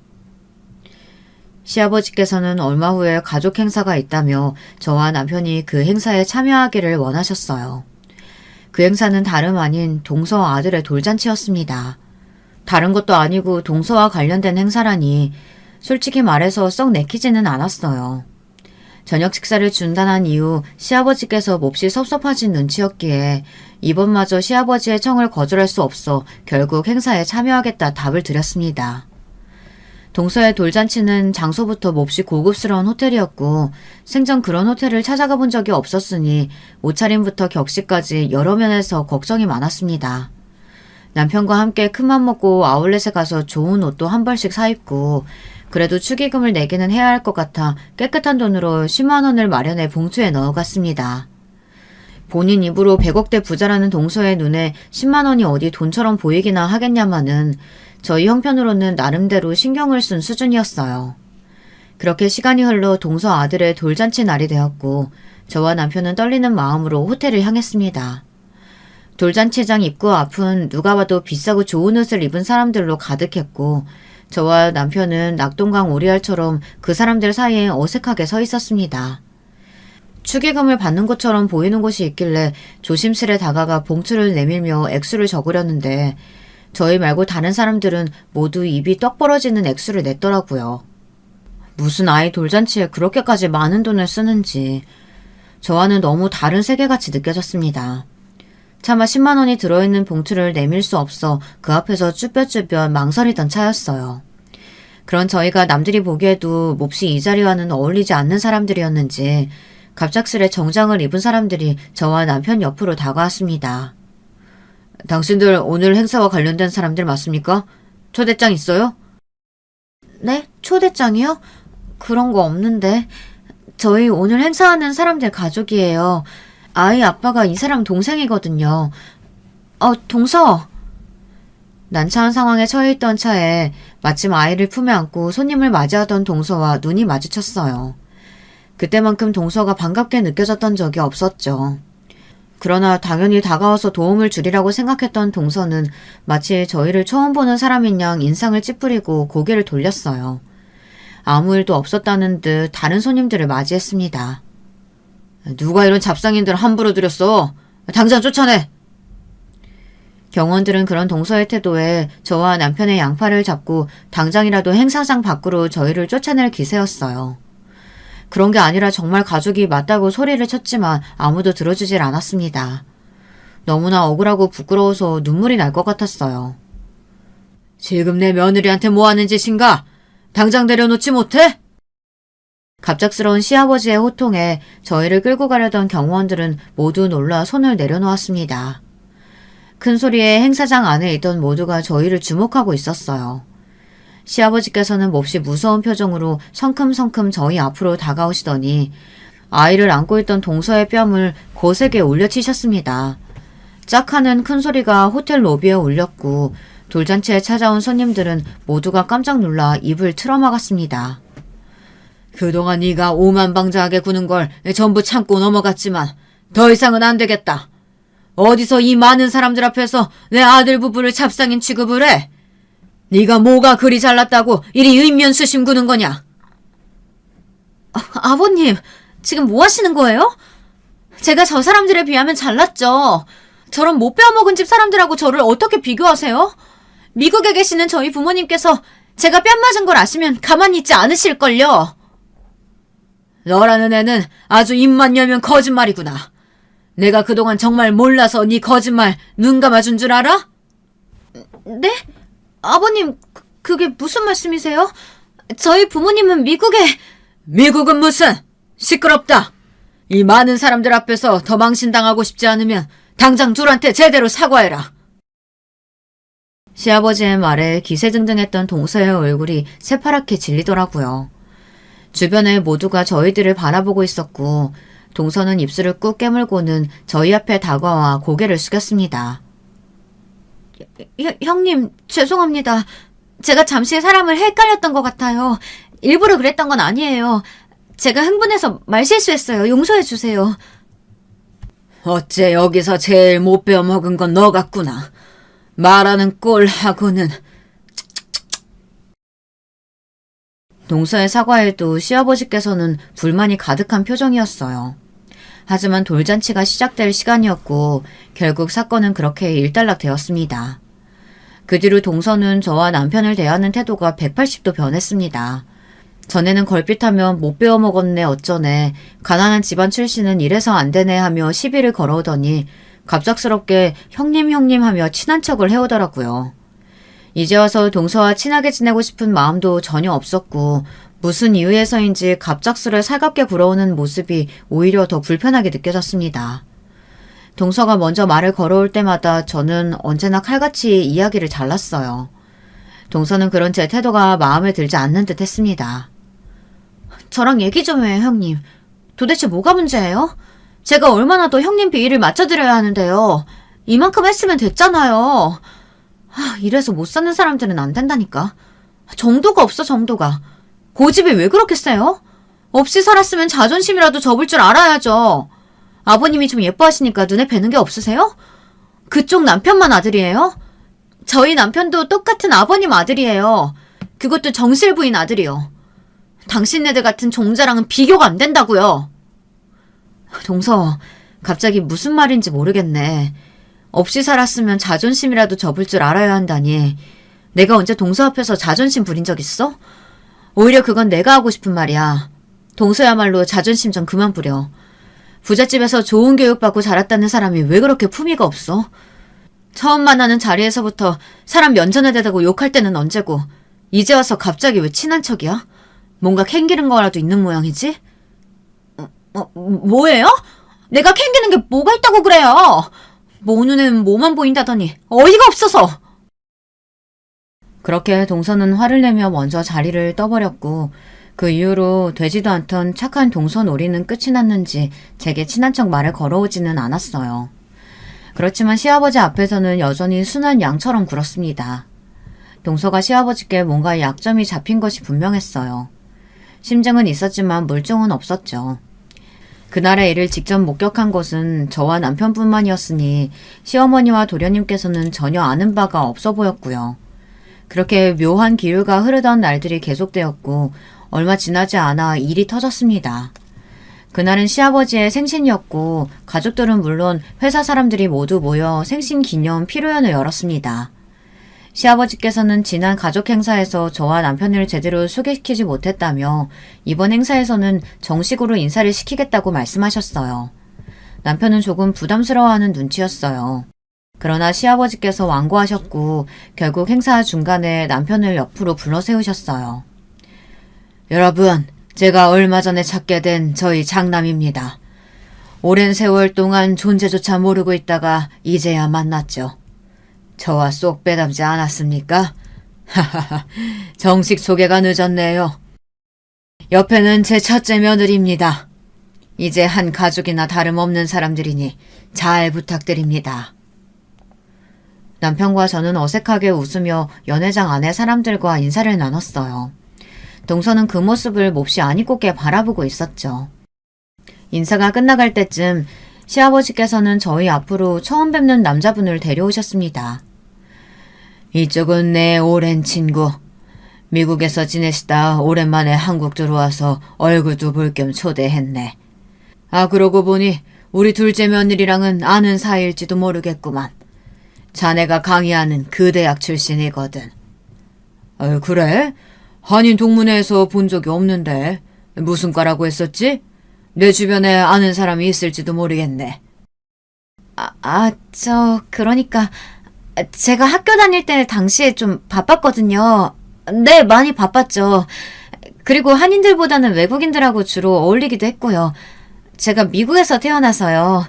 시아버지께서는 얼마 후에 가족 행사가 있다며 저와 남편이 그 행사에 참여하기를 원하셨어요. 그 행사는 다름 아닌 동서 아들의 돌잔치였습니다. 다른 것도 아니고 동서와 관련된 행사라니 솔직히 말해서 썩 내키지는 않았어요. 저녁 식사를 중단한 이후 시아버지께서 몹시 섭섭하신 눈치였기에 이번마저 시아버지의 청을 거절할 수 없어 결국 행사에 참여하겠다 답을 드렸습니다. 동서의 돌잔치는 장소부터 몹시 고급스러운 호텔이었고 생전 그런 호텔을 찾아가 본 적이 없었으니 옷차림부터 격식까지 여러 면에서 걱정이 많았습니다. 남편과 함께 큰맘 먹고 아울렛에 가서 좋은 옷도 한 벌씩 사입고 그래도 축의금을 내기는 해야 할 것 같아 깨끗한 돈으로 10만 원을 마련해 봉투에 넣어갔습니다. 본인 입으로 100억대 부자라는 동서의 눈에 10만 원이 어디 돈처럼 보이기나 하겠냐마는 저희 형편으로는 나름대로 신경을 쓴 수준이었어요. 그렇게 시간이 흘러 동서 아들의 돌잔치 날이 되었고 저와 남편은 떨리는 마음으로 호텔을 향했습니다. 돌잔치장 입구 앞은 누가 봐도 비싸고 좋은 옷을 입은 사람들로 가득했고 저와 남편은 낙동강 오리알처럼 그 사람들 사이에 어색하게 서 있었습니다. 축의금을 받는 것처럼 보이는 곳이 있길래 조심스레 다가가 봉투를 내밀며 액수를 적으려는데 저희 말고 다른 사람들은 모두 입이 떡 벌어지는 액수를 냈더라고요. 무슨 아이 돌잔치에 그렇게까지 많은 돈을 쓰는지 저와는 너무 다른 세계같이 느껴졌습니다. 차마 10만 원이 들어있는 봉투를 내밀 수 없어 그 앞에서 쭈뼛쭈뼛 망설이던 차였어요. 그런 저희가 남들이 보기에도 몹시 이 자리와는 어울리지 않는 사람들이었는지 갑작스레 정장을 입은 사람들이 저와 남편 옆으로 다가왔습니다. 당신들 오늘 행사와 관련된 사람들 맞습니까? 초대장 있어요? 네? 초대장이요? 그런 거 없는데. 저희 오늘 행사하는 사람들 가족이에요. 아이 아빠가 이 사람 동생이거든요. 동서! 난처한 상황에 처해 있던 차에 마침 아이를 품에 안고 손님을 맞이하던 동서와 눈이 마주쳤어요. 그때만큼 동서가 반갑게 느껴졌던 적이 없었죠. 그러나 당연히 다가와서 도움을 주리라고 생각했던 동서는 마치 저희를 처음 보는 사람인 양 인상을 찌푸리고 고개를 돌렸어요. 아무 일도 없었다는 듯 다른 손님들을 맞이했습니다. 누가 이런 잡상인들 함부로 들였어? 당장 쫓아내! 경원들은 그런 동서의 태도에 저와 남편의 양팔을 잡고 당장이라도 행사장 밖으로 저희를 쫓아낼 기세였어요. 그런 게 아니라 정말 가족이 맞다고 소리를 쳤지만 아무도 들어주질 않았습니다. 너무나 억울하고 부끄러워서 눈물이 날 것 같았어요. 지금 내 며느리한테 뭐 하는 짓인가? 당장 내려놓지 못해? 갑작스러운 시아버지의 호통에 저희를 끌고 가려던 경호원들은 모두 놀라 손을 내려놓았습니다. 큰 소리에 행사장 안에 있던 모두가 저희를 주목하고 있었어요. 시아버지께서는 몹시 무서운 표정으로 성큼성큼 저희 앞으로 다가오시더니 아이를 안고 있던 동서의 뺨을 거세게 올려치셨습니다. 짝 하는 큰 소리가 호텔 로비에 울렸고 돌잔치에 찾아온 손님들은 모두가 깜짝 놀라 입을 틀어막았습니다. 그동안 네가 오만방자하게 구는 걸 전부 참고 넘어갔지만 더 이상은 안 되겠다. 어디서 이 많은 사람들 앞에서 내 아들 부부를 잡상인 취급을 해? 네가 뭐가 그리 잘났다고 이리 의면수심 구는 거냐? 아버님, 지금 뭐 하시는 거예요? 제가 저 사람들에 비하면 잘났죠. 저런 못 빼어먹은 집 사람들하고 저를 어떻게 비교하세요? 미국에 계시는 저희 부모님께서 제가 뺨 맞은 걸 아시면 가만히 있지 않으실걸요. 너라는 애는 아주 입만 열면 거짓말이구나. 내가 그동안 정말 몰라서 네 거짓말 눈 감아준 줄 알아? 네? 아버님, 그게 무슨 말씀이세요? 저희 부모님은 미국에... 미국은 무슨! 시끄럽다! 이 많은 사람들 앞에서 더 망신당하고 싶지 않으면 당장 둘한테 제대로 사과해라. 시아버지의 말에 기세등등했던 동서의 얼굴이 새파랗게 질리더라고요. 주변에 모두가 저희들을 바라보고 있었고 동서는 입술을 꾹 깨물고는 저희 앞에 다가와 고개를 숙였습니다. 형님, 죄송합니다. 제가 잠시 사람을 헷갈렸던 것 같아요. 일부러 그랬던 건 아니에요. 제가 흥분해서 말실수했어요. 용서해 주세요. 어째 여기서 제일 못 배워먹은 건 너 같구나. 말하는 꼴하고는. 동서의 사과에도 시아버지께서는 불만이 가득한 표정이었어요. 하지만 돌잔치가 시작될 시간이었고 결국 사건은 그렇게 일단락되었습니다. 그 뒤로 동서는 저와 남편을 대하는 태도가 180도 변했습니다. 전에는 걸핏하면 못 배워먹었네 어쩌네, 가난한 집안 출신은 이래서 안 되네 하며 시비를 걸어오더니 갑작스럽게 형님 하며 친한 척을 해오더라고요. 이제 와서 동서와 친하게 지내고 싶은 마음도 전혀 없었고 무슨 이유에서인지 갑작스레 살갑게 굴어오는 모습이 오히려 더 불편하게 느껴졌습니다. 동서가 먼저 말을 걸어올 때마다 저는 언제나 칼같이 이야기를 잘랐어요. 동서는 그런 제 태도가 마음에 들지 않는 듯 했습니다. 저랑 얘기 좀 해요, 형님. 도대체 뭐가 문제예요? 제가 얼마나 더 형님 비위를 맞춰드려야 하는데요. 이만큼 했으면 됐잖아요. 이래서 못 사는 사람들은 안 된다니까. 정도가 없어, 정도가. 고집이 왜 그렇게 세요? 없이 살았으면 자존심이라도 접을 줄 알아야죠. 아버님이 좀 예뻐하시니까 눈에 뵈는 게 없으세요? 그쪽 남편만 아들이에요? 저희 남편도 똑같은 아버님 아들이에요. 그것도 정실 부인 아들이요. 당신네들 같은 종자랑은 비교가 안 된다고요. 동서, 갑자기 무슨 말인지 모르겠네. 없이 살았으면 자존심이라도 접을 줄 알아야 한다니. 내가 언제 동서 앞에서 자존심 부린 적 있어? 오히려 그건 내가 하고 싶은 말이야. 동서야말로 자존심 좀 그만 부려. 부잣집에서 좋은 교육받고 자랐다는 사람이 왜 그렇게 품위가 없어? 처음 만나는 자리에서부터 사람 면전에 대다고 욕할 때는 언제고 이제 와서 갑자기 왜 친한 척이야? 뭔가 캥기는 거라도 있는 모양이지? 뭐예요? 내가 캥기는 게 뭐가 있다고 그래요? 모 눈에는 뭐만 보인다더니 어이가 없어서. 그렇게 동서는 화를 내며 먼저 자리를 떠버렸고 그 이후로 되지도 않던 착한 동서 놀이는 끝이 났는지 제게 친한 척 말을 걸어오지는 않았어요. 그렇지만 시아버지 앞에서는 여전히 순한 양처럼 굴었습니다. 동서가 시아버지께 뭔가 약점이 잡힌 것이 분명했어요. 심증은 있었지만 물증은 없었죠. 그날의 일을 직접 목격한 것은 저와 남편뿐만이었으니 시어머니와 도련님께서는 전혀 아는 바가 없어 보였고요. 그렇게 묘한 기류가 흐르던 날들이 계속되었고 얼마 지나지 않아 일이 터졌습니다. 그날은 시아버지의 생신이었고 가족들은 물론 회사 사람들이 모두 모여 생신 기념 피로연을 열었습니다. 시아버지께서는 지난 가족 행사에서 저와 남편을 제대로 소개시키지 못했다며 이번 행사에서는 정식으로 인사를 시키겠다고 말씀하셨어요. 남편은 조금 부담스러워하는 눈치였어요. 그러나 시아버지께서 완고하셨고 결국 행사 중간에 남편을 옆으로 불러 세우셨어요. 여러분, 제가 얼마 전에 찾게 된 저희 장남입니다. 오랜 세월 동안 존재조차 모르고 있다가 이제야 만났죠. 저와 쏙 빼닮지 않았습니까? 하하하, 정식 소개가 늦었네요. 옆에는 제 첫째 며느리입니다. 이제 한 가족이나 다름없는 사람들이니 잘 부탁드립니다. 남편과 저는 어색하게 웃으며 연회장 안의 사람들과 인사를 나눴어요. 동서는 그 모습을 몹시 아니꼽게 바라보고 있었죠. 인사가 끝나갈 때쯤 시아버지께서는 저희 앞으로 처음 뵙는 남자분을 데려오셨습니다. 이쪽은 내 오랜 친구. 미국에서 지내시다 오랜만에 한국 들어와서 얼굴도 볼 겸 초대했네. 아, 그러고 보니 우리 둘째 며느리랑은 아는 사이일지도 모르겠구만. 자네가 강의하는 그 대학 출신이거든. 그래? 한인 동문회에서 본 적이 없는데 무슨 과라고 했었지? 내 주변에 아는 사람이 있을지도 모르겠네. 그러니까 제가 학교 다닐 때 당시에 좀 바빴거든요. 네, 많이 바빴죠. 그리고 한인들보다는 외국인들하고 주로 어울리기도 했고요. 제가 미국에서 태어나서요.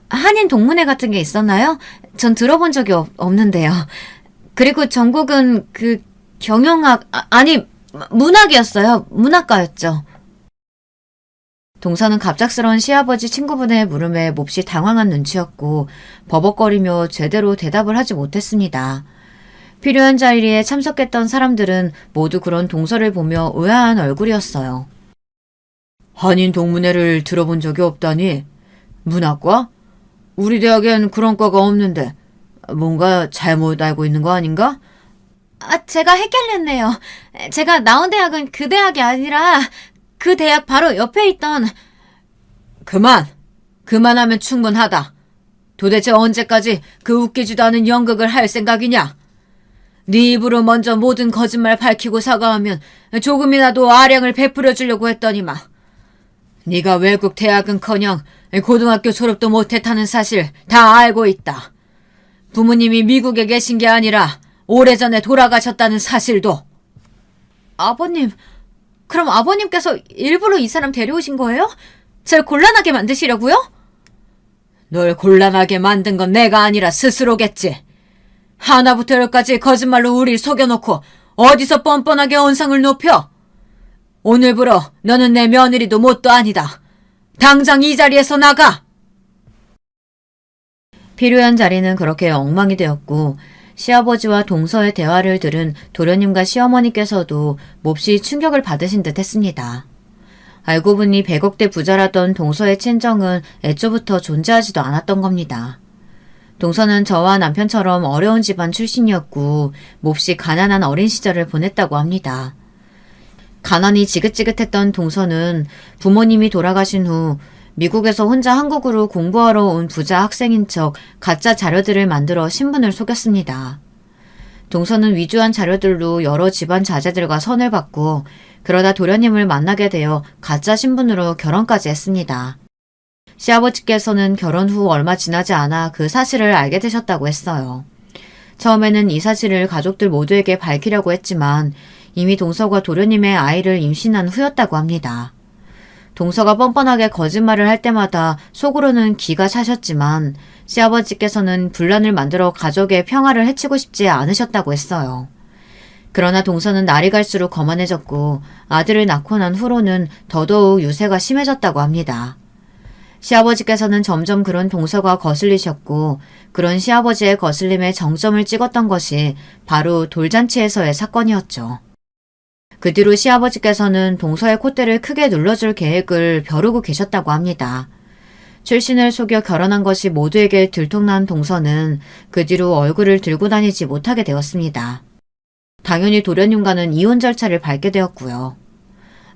한인 동문회 같은 게 있었나요? 전 들어본 적이 없는데요. 그리고 전공은 경영학, 문학이었어요. 문학과였죠. 동서는 갑작스러운 시아버지 친구분의 물음에 몹시 당황한 눈치였고 버벅거리며 제대로 대답을 하지 못했습니다. 필요한 자리에 참석했던 사람들은 모두 그런 동서를 보며 의아한 얼굴이었어요. 한인 동문회를 들어본 적이 없다니? 문학과? 우리 대학엔 그런 과가 없는데 뭔가 잘못 알고 있는 거 아닌가? 제가 헷갈렸네요. 제가 나온 대학은 그 대학이 아니라 그 대학 바로 옆에 있던... 그만하면 충분하다. 도대체 언제까지 그 웃기지도 않은 연극을 할 생각이냐? 네 입으로 먼저 모든 거짓말 밝히고 사과하면 조금이라도 아량을 베풀어 주려고 했더니만. 네가 외국 대학은커녕 고등학교 졸업도 못했다는 사실 다 알고 있다. 부모님이 미국에 계신 게 아니라 오래전에 돌아가셨다는 사실도. 아버님, 그럼 아버님께서 일부러 이 사람 데려오신 거예요? 절 곤란하게 만드시려고요? 널 곤란하게 만든 건 내가 아니라 스스로겠지. 하나부터 열까지 거짓말로 우릴 속여놓고 어디서 뻔뻔하게 언상을 높여? 오늘부로 너는 내 며느리도 뭣도 아니다. 당장 이 자리에서 나가! 필요한 자리는 그렇게 엉망이 되었고 시아버지와 동서의 대화를 들은 도련님과 시어머니께서도 몹시 충격을 받으신 듯 했습니다. 알고 보니 100억대 부자라던 동서의 친정은 애초부터 존재하지도 않았던 겁니다. 동서는 저와 남편처럼 어려운 집안 출신이었고 몹시 가난한 어린 시절을 보냈다고 합니다. 가난이 지긋지긋했던 동서는 부모님이 돌아가신 후 미국에서 혼자 한국으로 공부하러 온 부자 학생인 척 가짜 자료들을 만들어 신분을 속였습니다. 동서는 위조한 자료들로 여러 집안 자제들과 선을 받고 그러다 도련님을 만나게 되어 가짜 신분으로 결혼까지 했습니다. 시아버지께서는 결혼 후 얼마 지나지 않아 그 사실을 알게 되셨다고 했어요. 처음에는 이 사실을 가족들 모두에게 밝히려고 했지만 이미 동서가 도련님의 아이를 임신한 후였다고 합니다. 동서가 뻔뻔하게 거짓말을 할 때마다 속으로는 기가 차셨지만 시아버지께서는 분란을 만들어 가족의 평화를 해치고 싶지 않으셨다고 했어요. 그러나 동서는 날이 갈수록 거만해졌고 아들을 낳고 난 후로는 더더욱 유세가 심해졌다고 합니다. 시아버지께서는 점점 그런 동서가 거슬리셨고 그런 시아버지의 거슬림에 정점을 찍었던 것이 바로 돌잔치에서의 사건이었죠. 그 뒤로 시아버지께서는 동서의 콧대를 크게 눌러줄 계획을 벼르고 계셨다고 합니다. 출신을 속여 결혼한 것이 모두에게 들통난 동서는 그 뒤로 얼굴을 들고 다니지 못하게 되었습니다. 당연히 도련님과는 이혼 절차를 밟게 되었고요.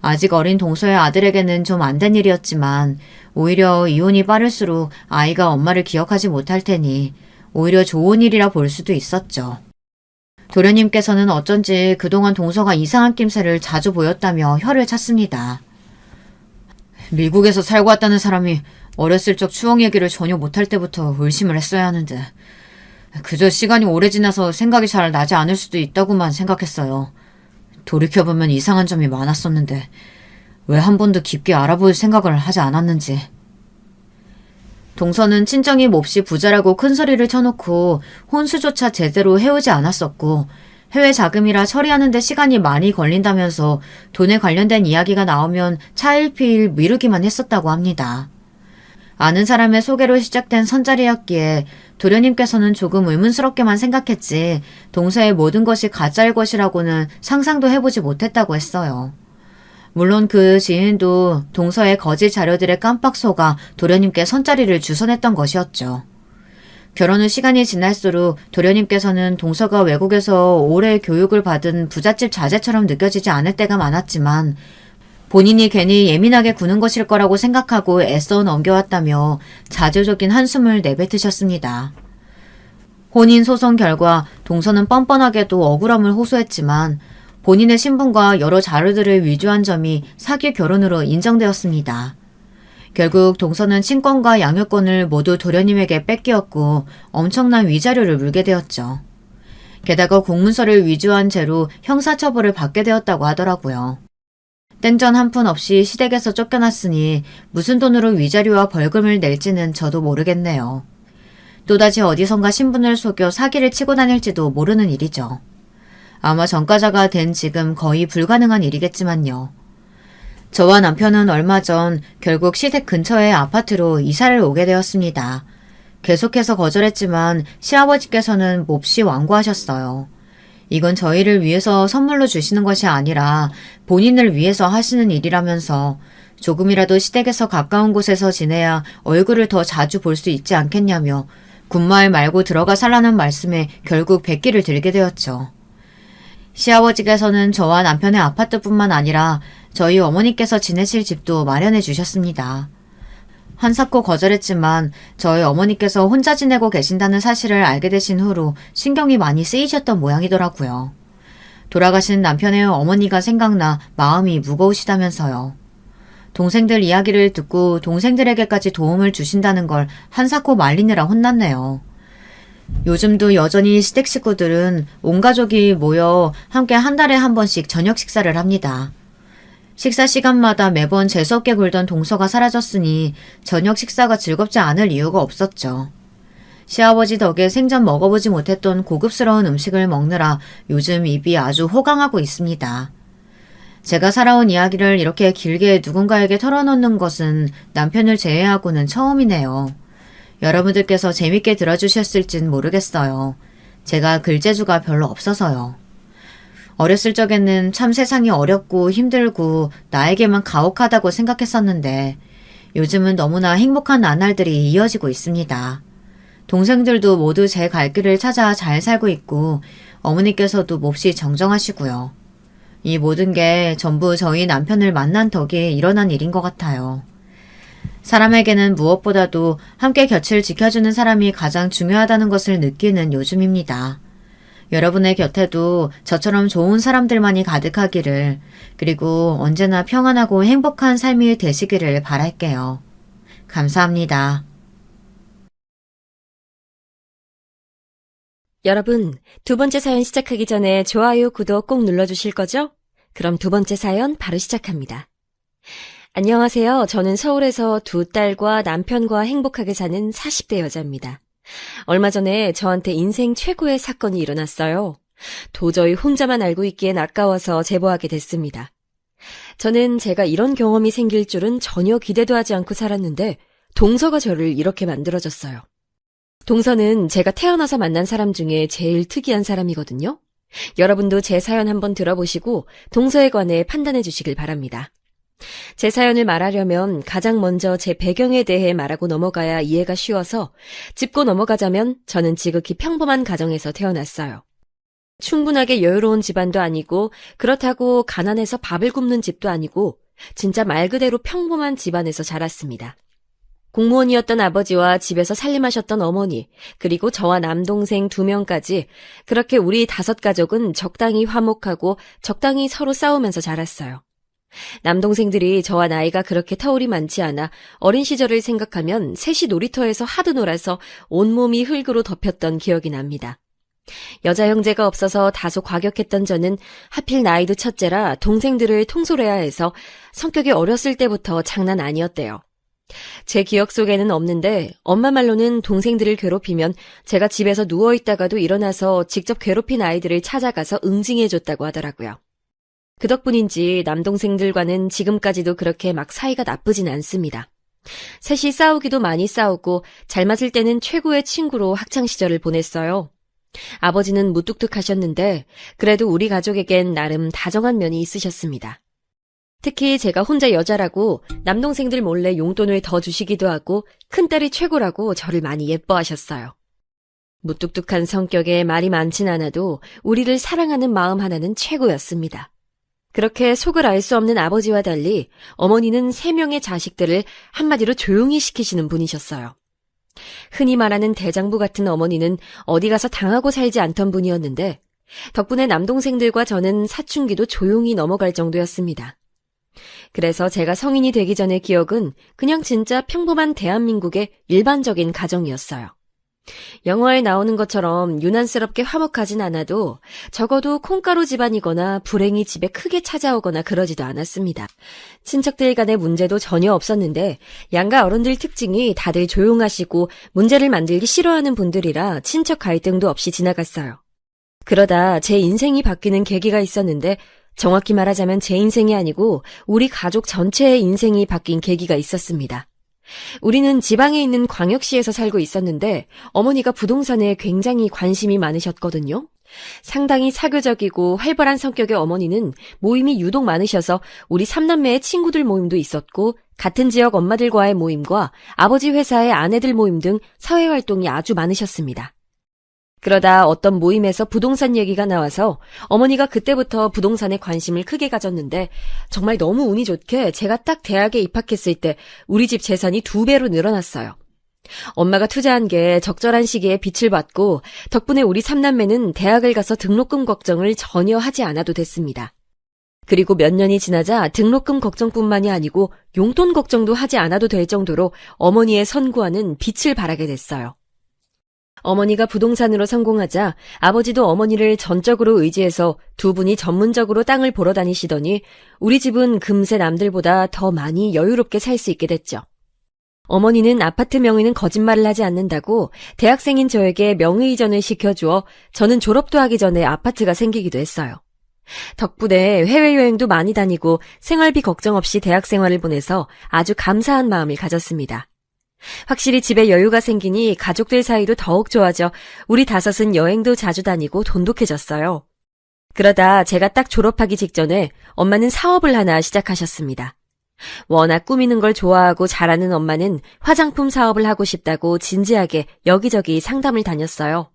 아직 어린 동서의 아들에게는 좀 안 된 일이었지만 오히려 이혼이 빠를수록 아이가 엄마를 기억하지 못할 테니 오히려 좋은 일이라 볼 수도 있었죠. 도련님께서는 어쩐지 그동안 동서가 이상한 낌새를 자주 보였다며 혀를 찼습니다. 미국에서 살고 왔다는 사람이 어렸을 적 추억 얘기를 전혀 못할 때부터 의심을 했어야 하는데 그저 시간이 오래 지나서 생각이 잘 나지 않을 수도 있다고만 생각했어요. 돌이켜보면 이상한 점이 많았었는데 왜 한 번도 깊게 알아볼 생각을 하지 않았는지. 동서는 친정이 몹시 부자라고 큰소리를 쳐놓고 혼수조차 제대로 해오지 않았었고 해외 자금이라 처리하는 데 시간이 많이 걸린다면서 돈에 관련된 이야기가 나오면 차일피일 미루기만 했었다고 합니다. 아는 사람의 소개로 시작된 선자리였기에 도련님께서는 조금 의문스럽게만 생각했지 동서의 모든 것이 가짜일 것이라고는 상상도 해보지 못했다고 했어요. 물론 그 지인도 동서의 거짓 자료들에 깜빡 속아 도련님께 선자리를 주선했던 것이었죠. 결혼 후 시간이 지날수록 도련님께서는 동서가 외국에서 오래 교육을 받은 부잣집 자제처럼 느껴지지 않을 때가 많았지만 본인이 괜히 예민하게 구는 것일 거라고 생각하고 애써 넘겨왔다며 자조적인 한숨을 내뱉으셨습니다. 혼인소송 결과 동서는 뻔뻔하게도 억울함을 호소했지만 본인의 신분과 여러 자료들을 위조한 점이 사기 결혼으로 인정되었습니다. 결국 동서는 친권과 양육권을 모두 도련님에게 뺏기었고 엄청난 위자료를 물게 되었죠. 게다가 공문서를 위조한 죄로 형사처벌을 받게 되었다고 하더라고요. 땡전 한 푼 없이 시댁에서 쫓겨났으니 무슨 돈으로 위자료와 벌금을 낼지는 저도 모르겠네요. 또다시 어디선가 신분을 속여 사기를 치고 다닐지도 모르는 일이죠. 아마 전과자가 된 지금 거의 불가능한 일이겠지만요. 저와 남편은 얼마 전 결국 시댁 근처의 아파트로 이사를 오게 되었습니다. 계속해서 거절했지만 시아버지께서는 몹시 완고하셨어요. 이건 저희를 위해서 선물로 주시는 것이 아니라 본인을 위해서 하시는 일이라면서 조금이라도 시댁에서 가까운 곳에서 지내야 얼굴을 더 자주 볼 수 있지 않겠냐며 군마을 말고 들어가 살라는 말씀에 결국 백기를 들게 되었죠. 시아버지께서는 저와 남편의 아파트뿐만 아니라 저희 어머니께서 지내실 집도 마련해 주셨습니다. 한사코 거절했지만 저희 어머니께서 혼자 지내고 계신다는 사실을 알게 되신 후로 신경이 많이 쓰이셨던 모양이더라고요. 돌아가신 남편의 어머니가 생각나 마음이 무거우시다면서요. 동생들 이야기를 듣고 동생들에게까지 도움을 주신다는 걸 한사코 말리느라 혼났네요. 요즘도 여전히 시댁 식구들은 온 가족이 모여 함께 한 달에 한 번씩 저녁 식사를 합니다. 식사 시간마다 매번 재수없게 굴던 동서가 사라졌으니 저녁 식사가 즐겁지 않을 이유가 없었죠. 시아버지 덕에 생전 먹어보지 못했던 고급스러운 음식을 먹느라 요즘 입이 아주 호강하고 있습니다. 제가 살아온 이야기를 이렇게 길게 누군가에게 털어놓는 것은 남편을 제외하고는 처음이네요. 여러분들께서 재밌게 들어주셨을진 모르겠어요. 제가 글재주가 별로 없어서요. 어렸을 적에는 참 세상이 어렵고 힘들고 나에게만 가혹하다고 생각했었는데 요즘은 너무나 행복한 나날들이 이어지고 있습니다. 동생들도 모두 제 갈 길을 찾아 잘 살고 있고 어머니께서도 몹시 정정하시고요. 이 모든 게 전부 저희 남편을 만난 덕에 일어난 일인 것 같아요. 사람에게는 무엇보다도 함께 곁을 지켜주는 사람이 가장 중요하다는 것을 느끼는 요즘입니다. 여러분의 곁에도 저처럼 좋은 사람들만이 가득하기를, 그리고 언제나 평안하고 행복한 삶이 되시기를 바랄게요. 감사합니다. 여러분, 두 번째 사연 시작하기 전에 좋아요, 구독 꼭 눌러주실 거죠? 그럼 두 번째 사연 바로 시작합니다. 안녕하세요. 저는 서울에서 두 딸과 남편과 행복하게 사는 40대 여자입니다. 얼마 전에 저한테 인생 최고의 사건이 일어났어요. 도저히 혼자만 알고 있기엔 아까워서 제보하게 됐습니다. 저는 제가 이런 경험이 생길 줄은 전혀 기대도 하지 않고 살았는데 동서가 저를 이렇게 만들어줬어요. 동서는 제가 태어나서 만난 사람 중에 제일 특이한 사람이거든요. 여러분도 제 사연 한번 들어보시고 동서에 관해 판단해 주시길 바랍니다. 제 사연을 말하려면 가장 먼저 제 배경에 대해 말하고 넘어가야 이해가 쉬워서 짚고 넘어가자면 저는 지극히 평범한 가정에서 태어났어요. 충분하게 여유로운 집안도 아니고 그렇다고 가난해서 밥을 굶는 집도 아니고 진짜 말 그대로 평범한 집안에서 자랐습니다. 공무원이었던 아버지와 집에서 살림하셨던 어머니, 그리고 저와 남동생 2명까지 그렇게 우리 5가족은 적당히 화목하고 적당히 서로 싸우면서 자랐어요. 남동생들이 저와 나이가 그렇게 터울이 많지 않아 어린 시절을 생각하면 셋이 놀이터에서 하도 놀아서 온몸이 흙으로 덮였던 기억이 납니다. 여자 형제가 없어서 다소 과격했던 저는 하필 나이도 첫째라 동생들을 통솔해야 해서 성격이 어렸을 때부터 장난 아니었대요. 제 기억 속에는 없는데 엄마 말로는 동생들을 괴롭히면 제가 집에서 누워있다가도 일어나서 직접 괴롭힌 아이들을 찾아가서 응징해줬다고 하더라고요. 그 덕분인지 남동생들과는 지금까지도 그렇게 막 사이가 나쁘진 않습니다. 셋이 싸우기도 많이 싸우고 잘 맞을 때는 최고의 친구로 학창시절을 보냈어요. 아버지는 무뚝뚝하셨는데 그래도 우리 가족에겐 나름 다정한 면이 있으셨습니다. 특히 제가 혼자 여자라고 남동생들 몰래 용돈을 더 주시기도 하고 큰딸이 최고라고 저를 많이 예뻐하셨어요. 무뚝뚝한 성격에 말이 많진 않아도 우리를 사랑하는 마음 하나는 최고였습니다. 그렇게 속을 알 수 없는 아버지와 달리 어머니는 3명의 자식들을 한마디로 조용히 시키시는 분이셨어요. 흔히 말하는 대장부 같은 어머니는 어디 가서 당하고 살지 않던 분이었는데 덕분에 남동생들과 저는 사춘기도 조용히 넘어갈 정도였습니다. 그래서 제가 성인이 되기 전의 기억은 그냥 진짜 평범한 대한민국의 일반적인 가정이었어요. 영화에 나오는 것처럼 유난스럽게 화목하진 않아도 적어도 콩가루 집안이거나 불행이 집에 크게 찾아오거나 그러지도 않았습니다. 친척들 간의 문제도 전혀 없었는데 양가 어른들 특징이 다들 조용하시고 문제를 만들기 싫어하는 분들이라 친척 갈등도 없이 지나갔어요. 그러다 제 인생이 바뀌는 계기가 있었는데 정확히 말하자면 제 인생이 아니고 우리 가족 전체의 인생이 바뀐 계기가 있었습니다. 우리는 지방에 있는 광역시에서 살고 있었는데 어머니가 부동산에 굉장히 관심이 많으셨거든요. 상당히 사교적이고 활발한 성격의 어머니는 모임이 유독 많으셔서 우리 3남매의 친구들 모임도 있었고 같은 지역 엄마들과의 모임과 아버지 회사의 아내들 모임 등 사회활동이 아주 많으셨습니다. 그러다 어떤 모임에서 부동산 얘기가 나와서 어머니가 그때부터 부동산에 관심을 크게 가졌는데 정말 너무 운이 좋게 제가 딱 대학에 입학했을 때 우리 집 재산이 2배로 늘어났어요. 엄마가 투자한 게 적절한 시기에 빛을 받고 덕분에 우리 3남매는 대학을 가서 등록금 걱정을 전혀 하지 않아도 됐습니다. 그리고 몇 년이 지나자 등록금 걱정뿐만이 아니고 용돈 걱정도 하지 않아도 될 정도로 어머니의 선구안은 빛을 발하게 됐어요. 어머니가 부동산으로 성공하자 아버지도 어머니를 전적으로 의지해서 2분이 전문적으로 땅을 보러 다니시더니 우리 집은 금세 남들보다 더 많이 여유롭게 살 수 있게 됐죠. 어머니는 아파트 명의는 거짓말을 하지 않는다고 대학생인 저에게 명의 이전을 시켜주어 저는 졸업도 하기 전에 아파트가 생기기도 했어요. 덕분에 해외여행도 많이 다니고 생활비 걱정 없이 대학 생활을 보내서 아주 감사한 마음을 가졌습니다. 확실히 집에 여유가 생기니 가족들 사이도 더욱 좋아져 우리 5은 여행도 자주 다니고 돈독해졌어요. 그러다 제가 딱 졸업하기 직전에 엄마는 사업을 하나 시작하셨습니다. 워낙 꾸미는 걸 좋아하고 잘하는 엄마는 화장품 사업을 하고 싶다고 진지하게 여기저기 상담을 다녔어요.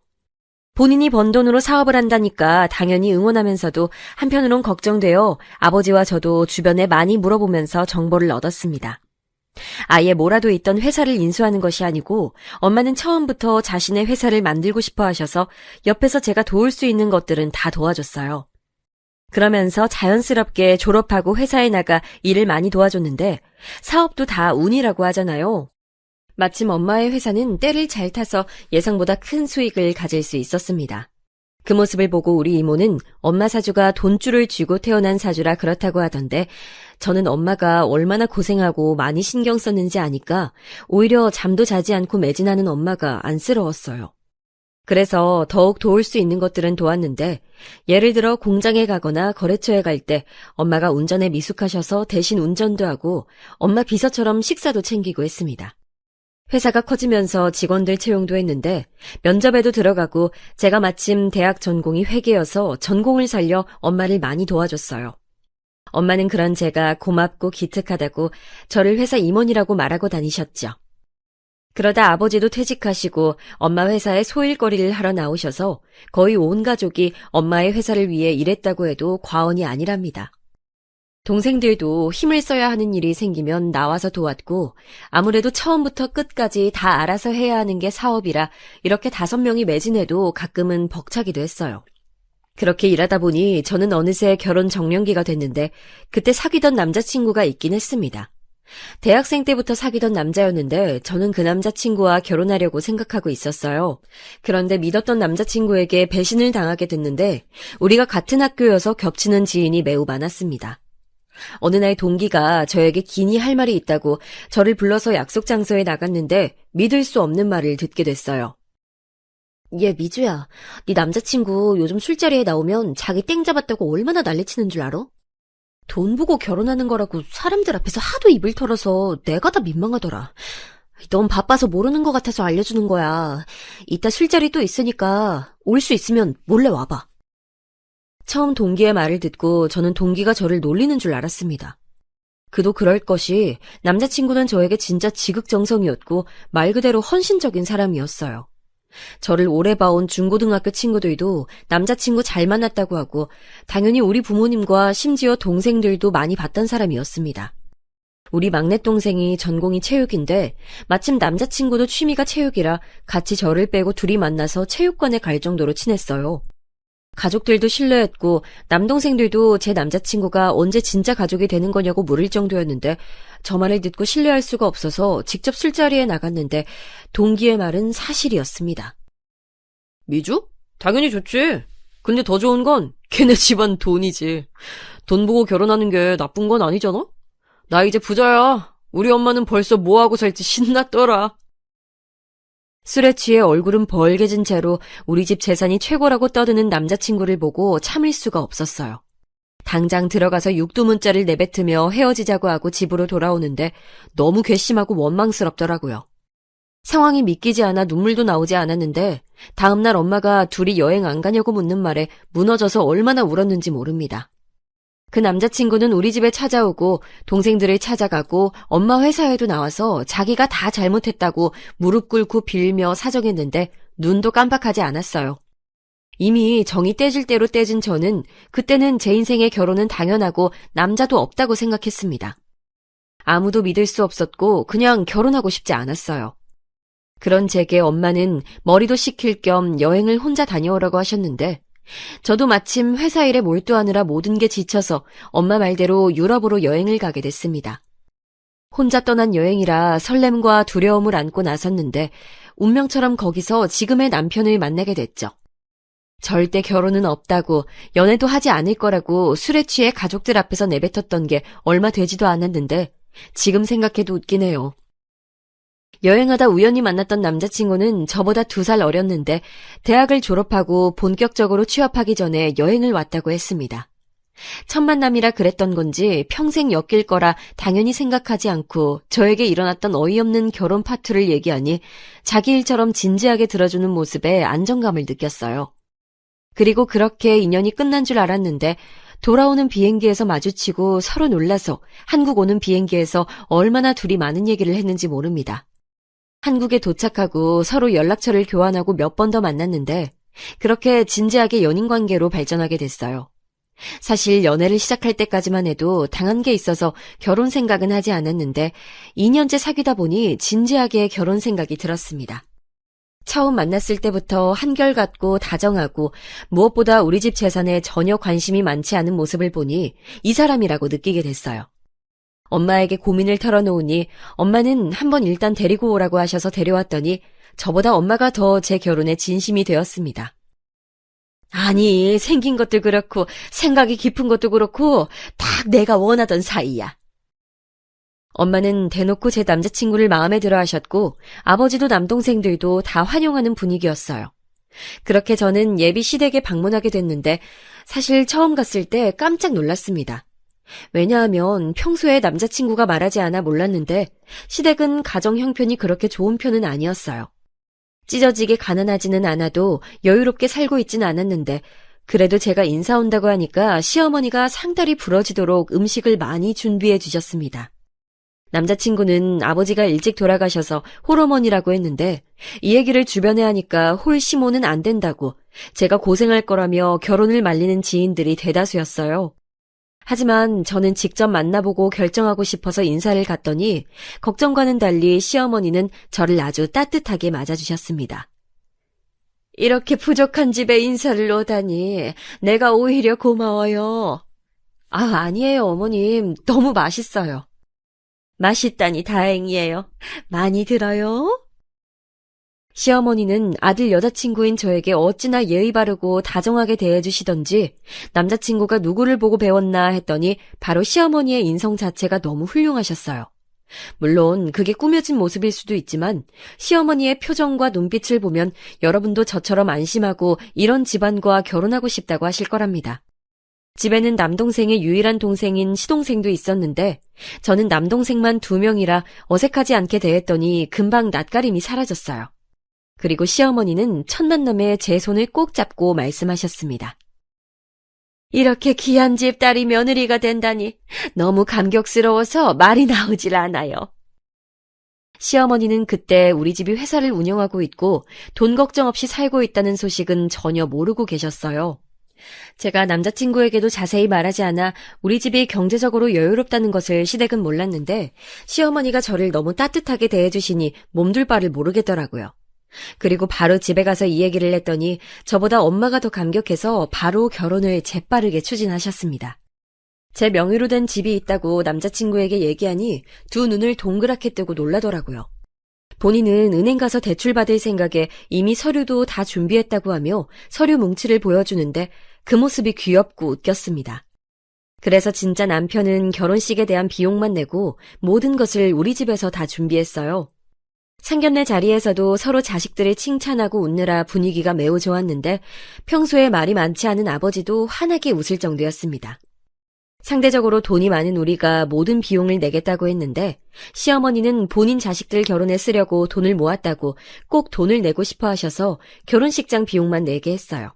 본인이 번 돈으로 사업을 한다니까 당연히 응원하면서도 한편으론 걱정되어 아버지와 저도 주변에 많이 물어보면서 정보를 얻었습니다. 아예 몰아도 있던 회사를 인수하는 것이 아니고 엄마는 처음부터 자신의 회사를 만들고 싶어 하셔서 옆에서 제가 도울 수 있는 것들은 다 도와줬어요. 그러면서 자연스럽게 졸업하고 회사에 나가 일을 많이 도와줬는데 사업도 다 운이라고 하잖아요. 마침 엄마의 회사는 때를 잘 타서 예상보다 큰 수익을 가질 수 있었습니다. 그 모습을 보고 우리 이모는 엄마 사주가 돈줄을 쥐고 태어난 사주라 그렇다고 하던데 저는 엄마가 얼마나 고생하고 많이 신경 썼는지 아니까 오히려 잠도 자지 않고 매진하는 엄마가 안쓰러웠어요. 그래서 더욱 도울 수 있는 것들은 도왔는데 예를 들어 공장에 가거나 거래처에 갈 때 엄마가 운전에 미숙하셔서 대신 운전도 하고 엄마 비서처럼 식사도 챙기고 했습니다. 회사가 커지면서 직원들 채용도 했는데 면접에도 들어가고 제가 마침 대학 전공이 회계여서 전공을 살려 엄마를 많이 도와줬어요. 엄마는 그런 제가 고맙고 기특하다고 저를 회사 임원이라고 말하고 다니셨죠. 그러다 아버지도 퇴직하시고 엄마 회사에 소일거리를 하러 나오셔서 거의 온 가족이 엄마의 회사를 위해 일했다고 해도 과언이 아니랍니다. 동생들도 힘을 써야 하는 일이 생기면 나와서 도왔고 아무래도 처음부터 끝까지 다 알아서 해야 하는 게 사업이라 이렇게 5명이 매진해도 가끔은 벅차기도 했어요. 그렇게 일하다 보니 저는 어느새 결혼 정년기가 됐는데 그때 사귀던 남자친구가 있긴 했습니다. 대학생 때부터 사귀던 남자였는데 저는 그 남자친구와 결혼하려고 생각하고 있었어요. 그런데 믿었던 남자친구에게 배신을 당하게 됐는데 우리가 같은 학교여서 겹치는 지인이 매우 많았습니다. 어느 날 동기가 저에게 긴히 할 말이 있다고 저를 불러서 약속 장소에 나갔는데 믿을 수 없는 말을 듣게 됐어요. 얘 미주야, 네 남자친구 요즘 술자리에 나오면 자기 땡 잡았다고 얼마나 난리치는 줄 알아? 돈 보고 결혼하는 거라고 사람들 앞에서 하도 입을 털어서 내가 다 민망하더라. 넌 바빠서 모르는 것 같아서 알려주는 거야. 이따 술자리 또 있으니까 올 수 있으면 몰래 와봐. 처음 동기의 말을 듣고 저는 동기가 저를 놀리는 줄 알았습니다. 그도 그럴 것이 남자친구는 저에게 진짜 지극정성이었고 말 그대로 헌신적인 사람이었어요. 저를 오래 봐온 중고등학교 친구들도 남자친구 잘 만났다고 하고 당연히 우리 부모님과 심지어 동생들도 많이 봤던 사람이었습니다. 우리 막내 동생이 전공이 체육인데 마침 남자친구도 취미가 체육이라 같이 저를 빼고 둘이 만나서 체육관에 갈 정도로 친했어요. 가족들도 신뢰했고 남동생들도 제 남자친구가 언제 진짜 가족이 되는 거냐고 물을 정도였는데 저 말을 듣고 신뢰할 수가 없어서 직접 술자리에 나갔는데 동기의 말은 사실이었습니다. 미주? 당연히 좋지. 근데 더 좋은 건 걔네 집안 돈이지. 돈 보고 결혼하는 게 나쁜 건 아니잖아? 나 이제 부자야. 우리 엄마는 벌써 뭐하고 살지 신났더라. 술에 취해 얼굴은 벌게진 채로 우리 집 재산이 최고라고 떠드는 남자친구를 보고 참을 수가 없었어요. 당장 들어가서 육두문자를 내뱉으며 헤어지자고 하고 집으로 돌아오는데 너무 괘씸하고 원망스럽더라고요. 상황이 믿기지 않아 눈물도 나오지 않았는데 다음날 엄마가 둘이 여행 안 가냐고 묻는 말에 무너져서 얼마나 울었는지 모릅니다. 그 남자친구는 우리 집에 찾아오고 동생들을 찾아가고 엄마 회사에도 나와서 자기가 다 잘못했다고 무릎 꿇고 빌며 사정했는데 눈도 깜빡하지 않았어요. 이미 정이 떼질 대로 떼진 저는 그때는 제 인생의 결혼은 당연하고 남자도 없다고 생각했습니다. 아무도 믿을 수 없었고 그냥 결혼하고 싶지 않았어요. 그런 제게 엄마는 머리도 식힐 겸 여행을 혼자 다녀오라고 하셨는데 저도 마침 회사 일에 몰두하느라 모든 게 지쳐서 엄마 말대로 유럽으로 여행을 가게 됐습니다. 혼자 떠난 여행이라 설렘과 두려움을 안고 나섰는데 운명처럼 거기서 지금의 남편을 만나게 됐죠. 절대 결혼은 없다고 연애도 하지 않을 거라고 술에 취해 가족들 앞에서 내뱉었던 게 얼마 되지도 않았는데 지금 생각해도 웃긴 해요. 여행하다 우연히 만났던 남자친구는 저보다 2살 어렸는데 대학을 졸업하고 본격적으로 취업하기 전에 여행을 왔다고 했습니다. 첫 만남이라 그랬던 건지 평생 엮일 거라 당연히 생각하지 않고 저에게 일어났던 어이없는 결혼 파투를 얘기하니 자기 일처럼 진지하게 들어주는 모습에 안정감을 느꼈어요. 그리고 그렇게 인연이 끝난 줄 알았는데 돌아오는 비행기에서 마주치고 서로 놀라서 한국 오는 비행기에서 얼마나 둘이 많은 얘기를 했는지 모릅니다. 한국에 도착하고 서로 연락처를 교환하고 몇 번 더 만났는데 그렇게 진지하게 연인관계로 발전하게 됐어요. 사실 연애를 시작할 때까지만 해도 당한 게 있어서 결혼 생각은 하지 않았는데 2년째 사귀다 보니 진지하게 결혼 생각이 들었습니다. 처음 만났을 때부터 한결같고 다정하고 무엇보다 우리 집 재산에 전혀 관심이 많지 않은 모습을 보니 이 사람이라고 느끼게 됐어요. 엄마에게 고민을 털어놓으니 엄마는 한번 일단 데리고 오라고 하셔서 데려왔더니 저보다 엄마가 더 제 결혼에 진심이 되었습니다. 아니, 생긴 것도 그렇고 생각이 깊은 것도 그렇고 딱 내가 원하던 사이야. 엄마는 대놓고 제 남자친구를 마음에 들어 하셨고 아버지도 남동생들도 다 환영하는 분위기였어요. 그렇게 저는 예비 시댁에 방문하게 됐는데 사실 처음 갔을 때 깜짝 놀랐습니다. 왜냐하면 평소에 남자친구가 말하지 않아 몰랐는데 시댁은 가정 형편이 그렇게 좋은 편은 아니었어요. 찢어지게 가난하지는 않아도 여유롭게 살고 있진 않았는데 그래도 제가 인사 온다고 하니까 시어머니가 상다리 부러지도록 음식을 많이 준비해 주셨습니다. 남자친구는 아버지가 일찍 돌아가셔서 홀어머니라고 했는데 이 얘기를 주변에 하니까 홀시모는 안 된다고 제가 고생할 거라며 결혼을 말리는 지인들이 대다수였어요. 하지만 저는 직접 만나보고 결정하고 싶어서 인사를 갔더니 걱정과는 달리 시어머니는 저를 아주 따뜻하게 맞아주셨습니다. 이렇게 부족한 집에 인사를 오다니 내가 오히려 고마워요. 아니에요, 어머님. 너무 맛있어요. 맛있다니 다행이에요. 많이 들어요? 시어머니는 아들 여자친구인 저에게 어찌나 예의 바르고 다정하게 대해주시던지 남자친구가 누구를 보고 배웠나 했더니 바로 시어머니의 인성 자체가 너무 훌륭하셨어요. 물론 그게 꾸며진 모습일 수도 있지만 시어머니의 표정과 눈빛을 보면 여러분도 저처럼 안심하고 이런 집안과 결혼하고 싶다고 하실 거랍니다. 집에는 남동생의 유일한 동생인 시동생도 있었는데 저는 남동생만 2명이라 어색하지 않게 대했더니 금방 낯가림이 사라졌어요. 그리고 시어머니는 첫 만남에 제 손을 꼭 잡고 말씀하셨습니다. 이렇게 귀한 집 딸이 며느리가 된다니 너무 감격스러워서 말이 나오질 않아요. 시어머니는 그때 우리 집이 회사를 운영하고 있고 돈 걱정 없이 살고 있다는 소식은 전혀 모르고 계셨어요. 제가 남자친구에게도 자세히 말하지 않아 우리 집이 경제적으로 여유롭다는 것을 시댁은 몰랐는데 시어머니가 저를 너무 따뜻하게 대해주시니 몸둘 바를 모르겠더라고요. 그리고 바로 집에 가서 이 얘기를 했더니 저보다 엄마가 더 감격해서 바로 결혼을 재빠르게 추진하셨습니다. 제 명의로 된 집이 있다고 남자친구에게 얘기하니 2 눈을 동그랗게 뜨고 놀라더라고요. 본인은 은행 가서 대출 받을 생각에 이미 서류도 다 준비했다고 하며 서류 뭉치를 보여주는데 그 모습이 귀엽고 웃겼습니다. 그래서 진짜 남편은 결혼식에 대한 비용만 내고 모든 것을 우리 집에서 다 준비했어요. 상견례 자리에서도 서로 자식들을 칭찬하고 웃느라 분위기가 매우 좋았는데 평소에 말이 많지 않은 아버지도 환하게 웃을 정도였습니다. 상대적으로 돈이 많은 우리가 모든 비용을 내겠다고 했는데 시어머니는 본인 자식들 결혼에 쓰려고 돈을 모았다고 꼭 돈을 내고 싶어 하셔서 결혼식장 비용만 내게 했어요.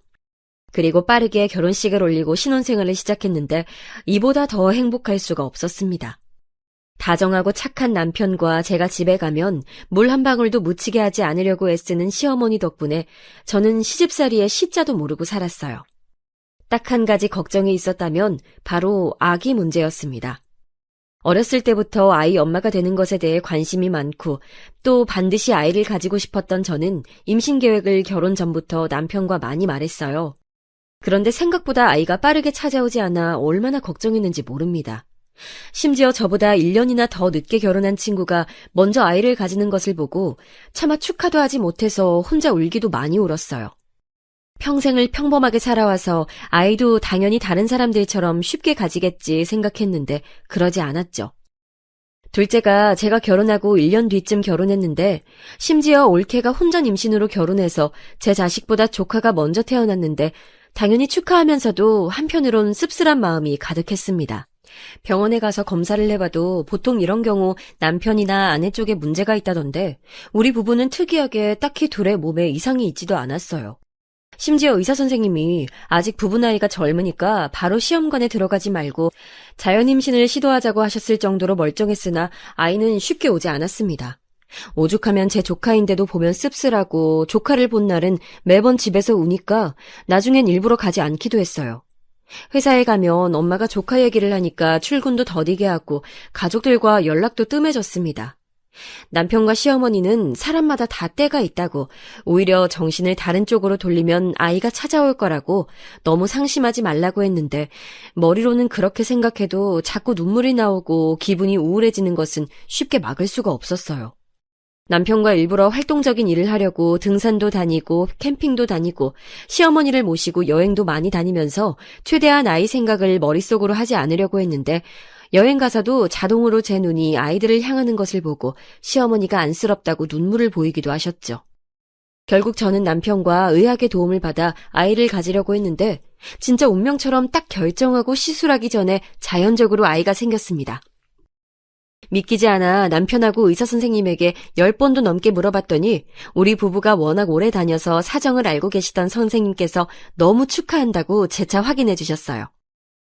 그리고 빠르게 결혼식을 올리고 신혼생활을 시작했는데 이보다 더 행복할 수가 없었습니다. 다정하고 착한 남편과 제가 집에 가면 물 한 방울도 묻히게 하지 않으려고 애쓰는 시어머니 덕분에 저는 시집살이의 시자도 모르고 살았어요. 딱 한 가지 걱정이 있었다면 바로 아기 문제였습니다. 어렸을 때부터 아이 엄마가 되는 것에 대해 관심이 많고 또 반드시 아이를 가지고 싶었던 저는 임신 계획을 결혼 전부터 남편과 많이 말했어요. 그런데 생각보다 아이가 빠르게 찾아오지 않아 얼마나 걱정했는지 모릅니다. 심지어 저보다 1년이나 더 늦게 결혼한 친구가 먼저 아이를 가지는 것을 보고 차마 축하도 하지 못해서 혼자 울기도 많이 울었어요. 평생을 평범하게 살아와서 아이도 당연히 다른 사람들처럼 쉽게 가지겠지 생각했는데 그러지 않았죠. 둘째가 제가 결혼하고 1년 뒤쯤 결혼했는데 심지어 올케가 혼전 임신으로 결혼해서 제 자식보다 조카가 먼저 태어났는데 당연히 축하하면서도 한편으론 씁쓸한 마음이 가득했습니다. 병원에 가서 검사를 해봐도 보통 이런 경우 남편이나 아내 쪽에 문제가 있다던데 우리 부부는 특이하게 딱히 둘의 몸에 이상이 있지도 않았어요. 심지어 의사 선생님이 아직 부부 나이가 젊으니까 바로 시험관에 들어가지 말고 자연임신을 시도하자고 하셨을 정도로 멀쩡했으나 아이는 쉽게 오지 않았습니다. 오죽하면 제 조카인데도 보면 씁쓸하고 조카를 본 날은 매번 집에서 우니까 나중엔 일부러 가지 않기도 했어요. 회사에 가면 엄마가 조카 얘기를 하니까 출근도 더디게 하고 가족들과 연락도 뜸해졌습니다. 남편과 시어머니는 사람마다 다 때가 있다고 오히려 정신을 다른 쪽으로 돌리면 아이가 찾아올 거라고 너무 상심하지 말라고 했는데 머리로는 그렇게 생각해도 자꾸 눈물이 나오고 기분이 우울해지는 것은 쉽게 막을 수가 없었어요. 남편과 일부러 활동적인 일을 하려고 등산도 다니고 캠핑도 다니고 시어머니를 모시고 여행도 많이 다니면서 최대한 아이 생각을 머릿속으로 하지 않으려고 했는데 여행 가서도 자동으로 제 눈이 아이들을 향하는 것을 보고 시어머니가 안쓰럽다고 눈물을 보이기도 하셨죠. 결국 저는 남편과 의학의 도움을 받아 아이를 가지려고 했는데 진짜 운명처럼 딱 결정하고 시술하기 전에 자연적으로 아이가 생겼습니다. 믿기지 않아 남편하고 의사 선생님에게 10번도 넘게 물어봤더니 우리 부부가 워낙 오래 다녀서 사정을 알고 계시던 선생님께서 너무 축하한다고 재차 확인해 주셨어요.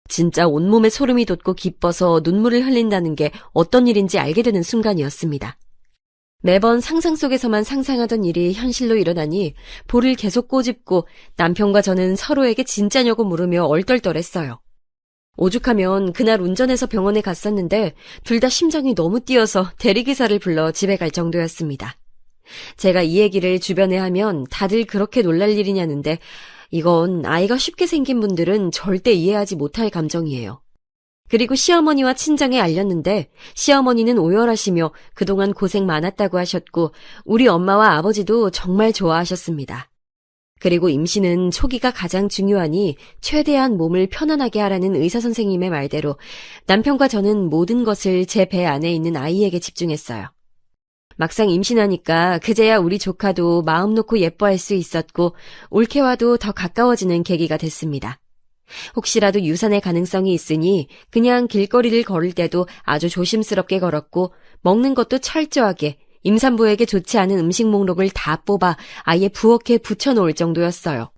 진짜 온몸에 소름이 돋고 기뻐서 눈물을 흘린다는 게 어떤 일인지 알게 되는 순간이었습니다. 매번 상상 속에서만 상상하던 일이 현실로 일어나니 볼을 계속 꼬집고 남편과 저는 서로에게 진짜냐고 물으며 얼떨떨했어요. 오죽하면 그날 운전해서 병원에 갔었는데 둘 다 심장이 너무 뛰어서 대리기사를 불러 집에 갈 정도였습니다. 제가 이 얘기를 주변에 하면 다들 그렇게 놀랄 일이냐는데 이건 아이가 쉽게 생긴 분들은 절대 이해하지 못할 감정이에요. 그리고 시어머니와 친정에 알렸는데 시어머니는 오열하시며 그동안 고생 많았다고 하셨고 우리 엄마와 아버지도 정말 좋아하셨습니다. 그리고 임신은 초기가 가장 중요하니 최대한 몸을 편안하게 하라는 의사 선생님의 말대로 남편과 저는 모든 것을 제 배 안에 있는 아이에게 집중했어요. 막상 임신하니까 그제야 우리 조카도 마음 놓고 예뻐할 수 있었고 올케와도 더 가까워지는 계기가 됐습니다. 혹시라도 유산의 가능성이 있으니 그냥 길거리를 걸을 때도 아주 조심스럽게 걸었고 먹는 것도 철저하게 임산부에게 좋지 않은 음식 목록을 다 뽑아 아예 부엌에 붙여놓을 정도였어요.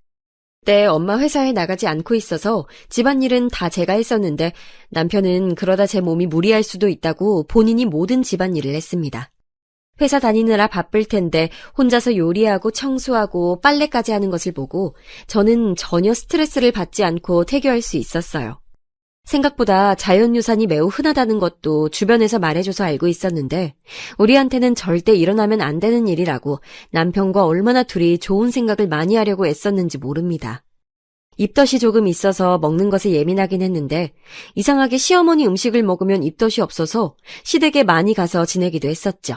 그때 엄마 회사에 나가지 않고 있어서 집안일은 다 제가 했었는데 남편은 그러다 제 몸이 무리할 수도 있다고 본인이 모든 집안일을 했습니다. 회사 다니느라 바쁠 텐데 혼자서 요리하고 청소하고 빨래까지 하는 것을 보고 저는 전혀 스트레스를 받지 않고 태교할 수 있었어요. 생각보다 자연유산이 매우 흔하다는 것도 주변에서 말해줘서 알고 있었는데 우리한테는 절대 일어나면 안 되는 일이라고 남편과 얼마나 둘이 좋은 생각을 많이 하려고 애썼는지 모릅니다. 입덧이 조금 있어서 먹는 것에 예민하긴 했는데 이상하게 시어머니 음식을 먹으면 입덧이 없어서 시댁에 많이 가서 지내기도 했었죠.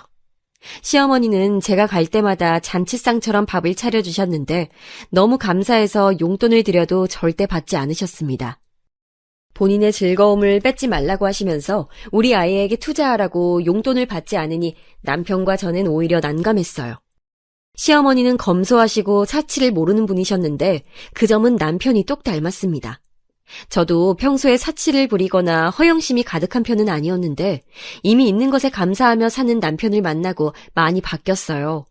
시어머니는 제가 갈 때마다 잔치상처럼 밥을 차려주셨는데 너무 감사해서 용돈을 드려도 절대 받지 않으셨습니다. 본인의 즐거움을 뺏지 말라고 하시면서 우리 아이에게 투자하라고 용돈을 받지 않으니 남편과 저는 오히려 난감했어요. 시어머니는 검소하시고 사치를 모르는 분이셨는데 그 점은 남편이 똑 닮았습니다. 저도 평소에 사치를 부리거나 허영심이 가득한 편은 아니었는데 이미 있는 것에 감사하며 사는 남편을 만나고 많이 바뀌었어요.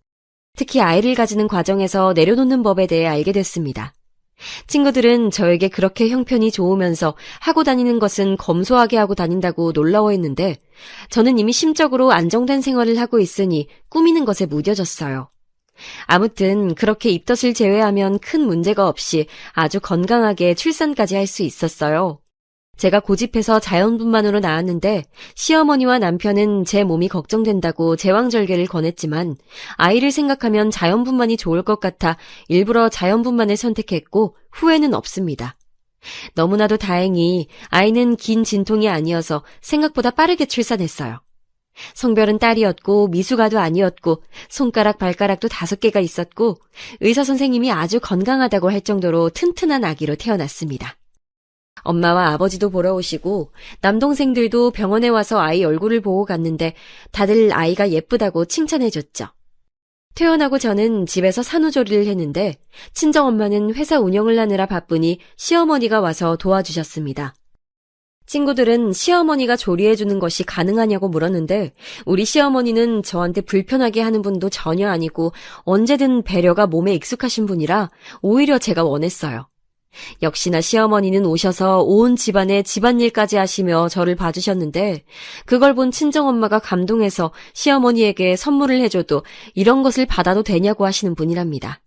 특히 아이를 가지는 과정에서 내려놓는 법에 대해 알게 됐습니다. 친구들은 저에게 그렇게 형편이 좋으면서 하고 다니는 것은 검소하게 하고 다닌다고 놀라워했는데 저는 이미 심적으로 안정된 생활을 하고 있으니 꾸미는 것에 무뎌졌어요. 아무튼 그렇게 입덧을 제외하면 큰 문제가 없이 아주 건강하게 출산까지 할 수 있었어요. 제가 고집해서 자연분만으로 나왔는데 시어머니와 남편은 제 몸이 걱정된다고 제왕절개를 권했지만 아이를 생각하면 자연분만이 좋을 것 같아 일부러 자연분만을 선택했고 후회는 없습니다. 너무나도 다행히 아이는 긴 진통이 아니어서 생각보다 빠르게 출산했어요. 성별은 딸이었고 미숙아도 아니었고 손가락 발가락도 5개가 있었고 의사 선생님이 아주 건강하다고 할 정도로 튼튼한 아기로 태어났습니다. 엄마와 아버지도 보러 오시고 남동생들도 병원에 와서 아이 얼굴을 보고 갔는데 다들 아이가 예쁘다고 칭찬해줬죠. 퇴원하고 저는 집에서 산후조리를 했는데 친정엄마는 회사 운영을 하느라 바쁘니 시어머니가 와서 도와주셨습니다. 친구들은 시어머니가 조리해주는 것이 가능하냐고 물었는데 우리 시어머니는 저한테 불편하게 하는 분도 전혀 아니고 언제든 배려가 몸에 익숙하신 분이라 오히려 제가 원했어요. 역시나 시어머니는 오셔서 온 집안의 집안일까지 하시며 저를 봐주셨는데 그걸 본 친정엄마가 감동해서 시어머니에게 선물을 해줘도 이런 것을 받아도 되냐고 하시는 분이랍니다.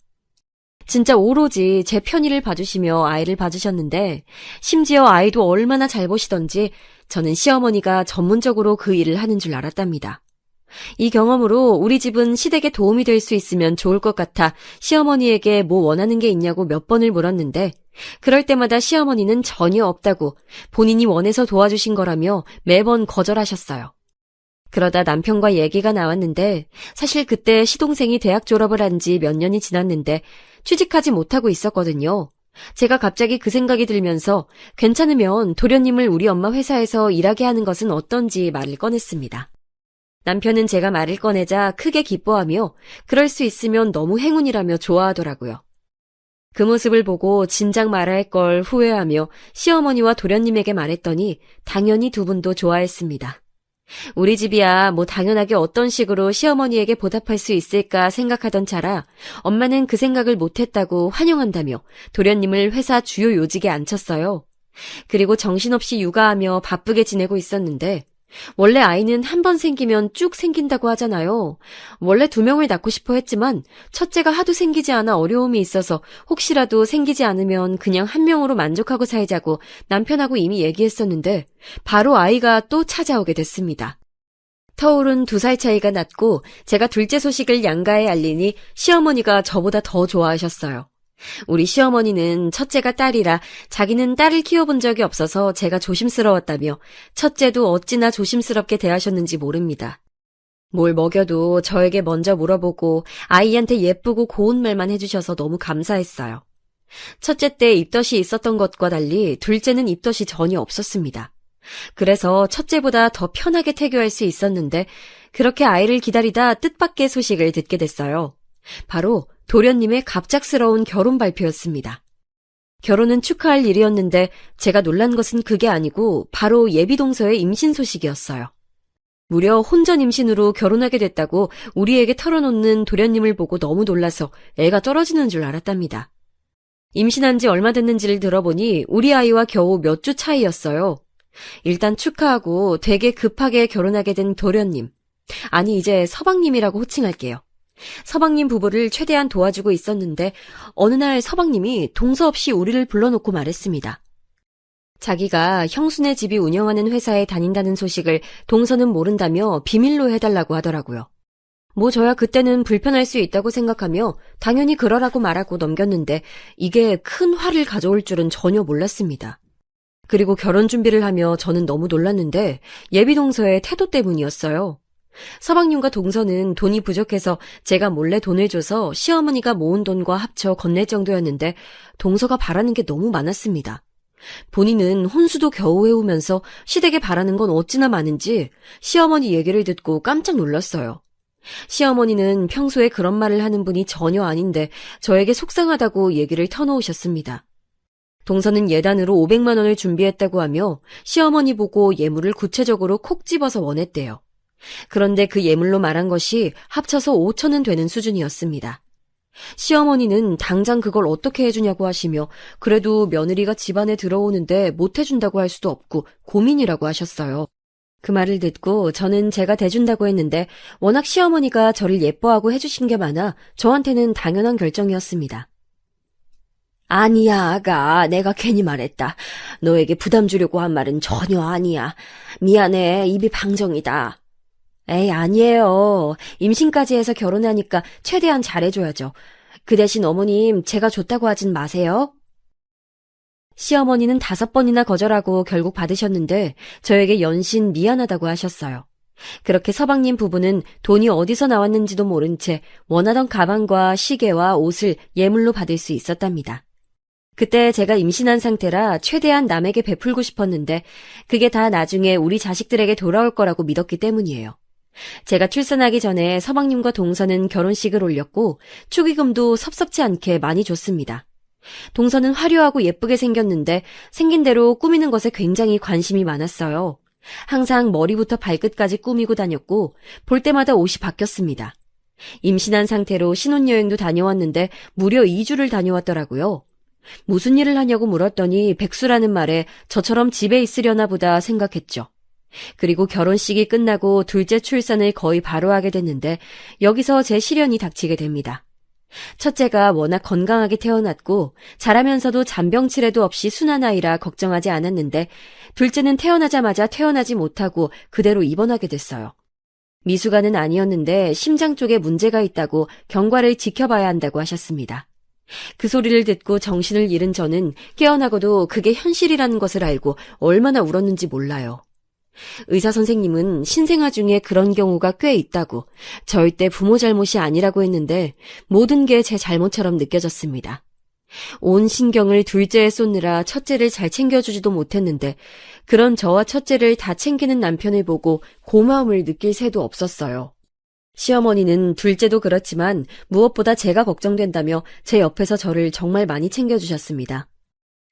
진짜 오로지 제 편의를 봐주시며 아이를 봐주셨는데 심지어 아이도 얼마나 잘 보시던지 저는 시어머니가 전문적으로 그 일을 하는 줄 알았답니다. 이 경험으로 우리 집은 시댁에 도움이 될 수 있으면 좋을 것 같아 시어머니에게 뭐 원하는 게 있냐고 몇 번을 물었는데 그럴 때마다 시어머니는 전혀 없다고 본인이 원해서 도와주신 거라며 매번 거절하셨어요. 그러다 남편과 얘기가 나왔는데 사실 그때 시동생이 대학 졸업을 한 지 몇 년이 지났는데 취직하지 못하고 있었거든요. 제가 갑자기 그 생각이 들면서 괜찮으면 도련님을 우리 엄마 회사에서 일하게 하는 것은 어떤지 말을 꺼냈습니다. 남편은 제가 말을 꺼내자 크게 기뻐하며 그럴 수 있으면 너무 행운이라며 좋아하더라고요. 그 모습을 보고 진작 말아야 할 걸 후회하며 시어머니와 도련님에게 말했더니 당연히 두 분도 좋아했습니다. 우리 집이야 뭐 당연하게 어떤 식으로 시어머니에게 보답할 수 있을까 생각하던 차라 엄마는 그 생각을 못했다고 환영한다며 도련님을 회사 주요 요직에 앉혔어요. 그리고 정신없이 육아하며 바쁘게 지내고 있었는데 원래 아이는 한 번 생기면 쭉 생긴다고 하잖아요. 원래 2명을 낳고 싶어 했지만 첫째가 하도 생기지 않아 어려움이 있어서 혹시라도 생기지 않으면 그냥 1명으로 만족하고 살자고 남편하고 이미 얘기했었는데 바로 아이가 또 찾아오게 됐습니다. 터울은 2살 차이가 났고 제가 둘째 소식을 양가에 알리니 시어머니가 저보다 더 좋아하셨어요. 우리 시어머니는 첫째가 딸이라 자기는 딸을 키워본 적이 없어서 제가 조심스러웠다며 첫째도 어찌나 조심스럽게 대하셨는지 모릅니다. 뭘 먹여도 저에게 먼저 물어보고 아이한테 예쁘고 고운 말만 해주셔서 너무 감사했어요. 첫째 때 입덧이 있었던 것과 달리 둘째는 입덧이 전혀 없었습니다. 그래서 첫째보다 더 편하게 태교할 수 있었는데 그렇게 아이를 기다리다 뜻밖의 소식을 듣게 됐어요. 바로 도련님의 갑작스러운 결혼 발표였습니다. 결혼은 축하할 일이었는데 제가 놀란 것은 그게 아니고 바로 예비동서의 임신 소식이었어요. 무려 혼전 임신으로 결혼하게 됐다고 우리에게 털어놓는 도련님을 보고 너무 놀라서 애가 떨어지는 줄 알았답니다. 임신한 지 얼마 됐는지를 들어보니 우리 아이와 겨우 몇 주 차이였어요. 일단 축하하고 되게 급하게 결혼하게 된 도련님. 아니 이제 서방님이라고 호칭할게요. 서방님 부부를 최대한 도와주고 있었는데 어느 날 서방님이 동서 없이 우리를 불러놓고 말했습니다. 자기가 형수네 집이 운영하는 회사에 다닌다는 소식을 동서는 모른다며 비밀로 해달라고 하더라고요. 뭐 저야 그때는 불편할 수 있다고 생각하며 당연히 그러라고 말하고 넘겼는데 이게 큰 화를 가져올 줄은 전혀 몰랐습니다. 그리고 결혼 준비를 하며 저는 너무 놀랐는데 예비동서의 태도 때문이었어요. 서방님과 동서는 돈이 부족해서 제가 몰래 돈을 줘서 시어머니가 모은 돈과 합쳐 건넬 정도였는데 동서가 바라는 게 너무 많았습니다. 본인은 혼수도 겨우 해오면서 시댁에 바라는 건 어찌나 많은지 시어머니 얘기를 듣고 깜짝 놀랐어요. 시어머니는 평소에 그런 말을 하는 분이 전혀 아닌데 저에게 속상하다고 얘기를 터놓으셨습니다. 동서는 예단으로 500만 원을 준비했다고 하며 시어머니 보고 예물을 구체적으로 콕 집어서 원했대요. 그런데 그 예물로 말한 것이 합쳐서 5천은 되는 수준이었습니다. 시어머니는 당장 그걸 어떻게 해주냐고 하시며 그래도 며느리가 집안에 들어오는데 못 해준다고 할 수도 없고 고민이라고 하셨어요. 그 말을 듣고 저는 제가 대준다고 했는데 워낙 시어머니가 저를 예뻐하고 해주신 게 많아 저한테는 당연한 결정이었습니다. 아니야, 아가. 내가 괜히 말했다. 너에게 부담 주려고 한 말은 전혀 아니야. 미안해. 입이 방정이다. 에이, 아니에요. 임신까지 해서 결혼하니까 최대한 잘해줘야죠. 그 대신 어머님, 제가 줬다고 하진 마세요. 시어머니는 5번이나 거절하고 결국 받으셨는데 저에게 연신 미안하다고 하셨어요. 그렇게 서방님 부부는 돈이 어디서 나왔는지도 모른 채 원하던 가방과 시계와 옷을 예물로 받을 수 있었답니다. 그때 제가 임신한 상태라 최대한 남에게 베풀고 싶었는데 그게 다 나중에 우리 자식들에게 돌아올 거라고 믿었기 때문이에요. 제가 출산하기 전에 서방님과 동서는 결혼식을 올렸고 축의금도 섭섭지 않게 많이 줬습니다. 동서는 화려하고 예쁘게 생겼는데 생긴 대로 꾸미는 것에 굉장히 관심이 많았어요. 항상 머리부터 발끝까지 꾸미고 다녔고 볼 때마다 옷이 바뀌었습니다. 임신한 상태로 신혼여행도 다녀왔는데 무려 2주를 다녀왔더라고요. 무슨 일을 하냐고 물었더니 백수라는 말에 저처럼 집에 있으려나 보다 생각했죠. 그리고 결혼식이 끝나고 둘째 출산을 거의 바로 하게 됐는데 여기서 제 시련이 닥치게 됩니다. 첫째가 워낙 건강하게 태어났고 자라면서도 잔병치레도 없이 순한 아이라 걱정하지 않았는데 둘째는 태어나자마자 태어나지 못하고 그대로 입원하게 됐어요. 미숙아는 아니었는데 심장 쪽에 문제가 있다고 경과를 지켜봐야 한다고 하셨습니다. 그 소리를 듣고 정신을 잃은 저는 깨어나고도 그게 현실이라는 것을 알고 얼마나 울었는지 몰라요. 의사 선생님은 신생아 중에 그런 경우가 꽤 있다고 절대 부모 잘못이 아니라고 했는데 모든 게 제 잘못처럼 느껴졌습니다. 온 신경을 둘째에 쏟느라 첫째를 잘 챙겨주지도 못했는데 그런 저와 첫째를 다 챙기는 남편을 보고 고마움을 느낄 새도 없었어요. 시어머니는 둘째도 그렇지만 무엇보다 제가 걱정된다며 제 옆에서 저를 정말 많이 챙겨주셨습니다.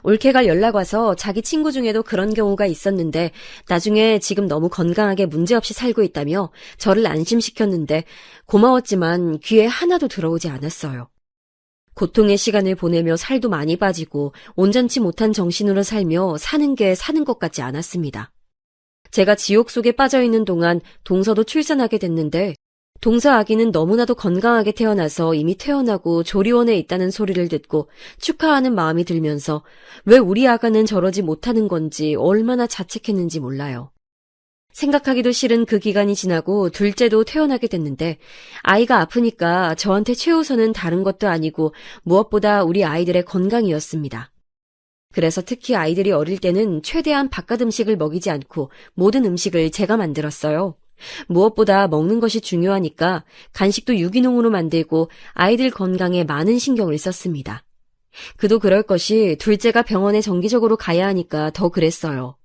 올케가 연락 와서 자기 친구 중에도 그런 경우가 있었는데 나중에 지금 너무 건강하게 문제없이 살고 있다며 저를 안심시켰는데 고마웠지만 귀에 하나도 들어오지 않았어요. 고통의 시간을 보내며 살도 많이 빠지고 온전치 못한 정신으로 살며 사는 게 사는 것 같지 않았습니다. 제가 지옥 속에 빠져있는 동안 동서도 출산하게 됐는데 동서 아기는 너무나도 건강하게 태어나서 이미 퇴원하고 조리원에 있다는 소리를 듣고 축하하는 마음이 들면서 왜 우리 아가는 저러지 못하는 건지 얼마나 자책했는지 몰라요. 생각하기도 싫은 그 기간이 지나고 둘째도 퇴원하게 됐는데 아이가 아프니까 저한테 최우선은 다른 것도 아니고 무엇보다 우리 아이들의 건강이었습니다. 그래서 특히 아이들이 어릴 때는 최대한 바깥 음식을 먹이지 않고 모든 음식을 제가 만들었어요. 무엇보다 먹는 것이 중요하니까 간식도 유기농으로 만들고 아이들 건강에 많은 신경을 썼습니다. 그도 그럴 것이 둘째가 병원에 정기적으로 가야 하니까 더 그랬어요.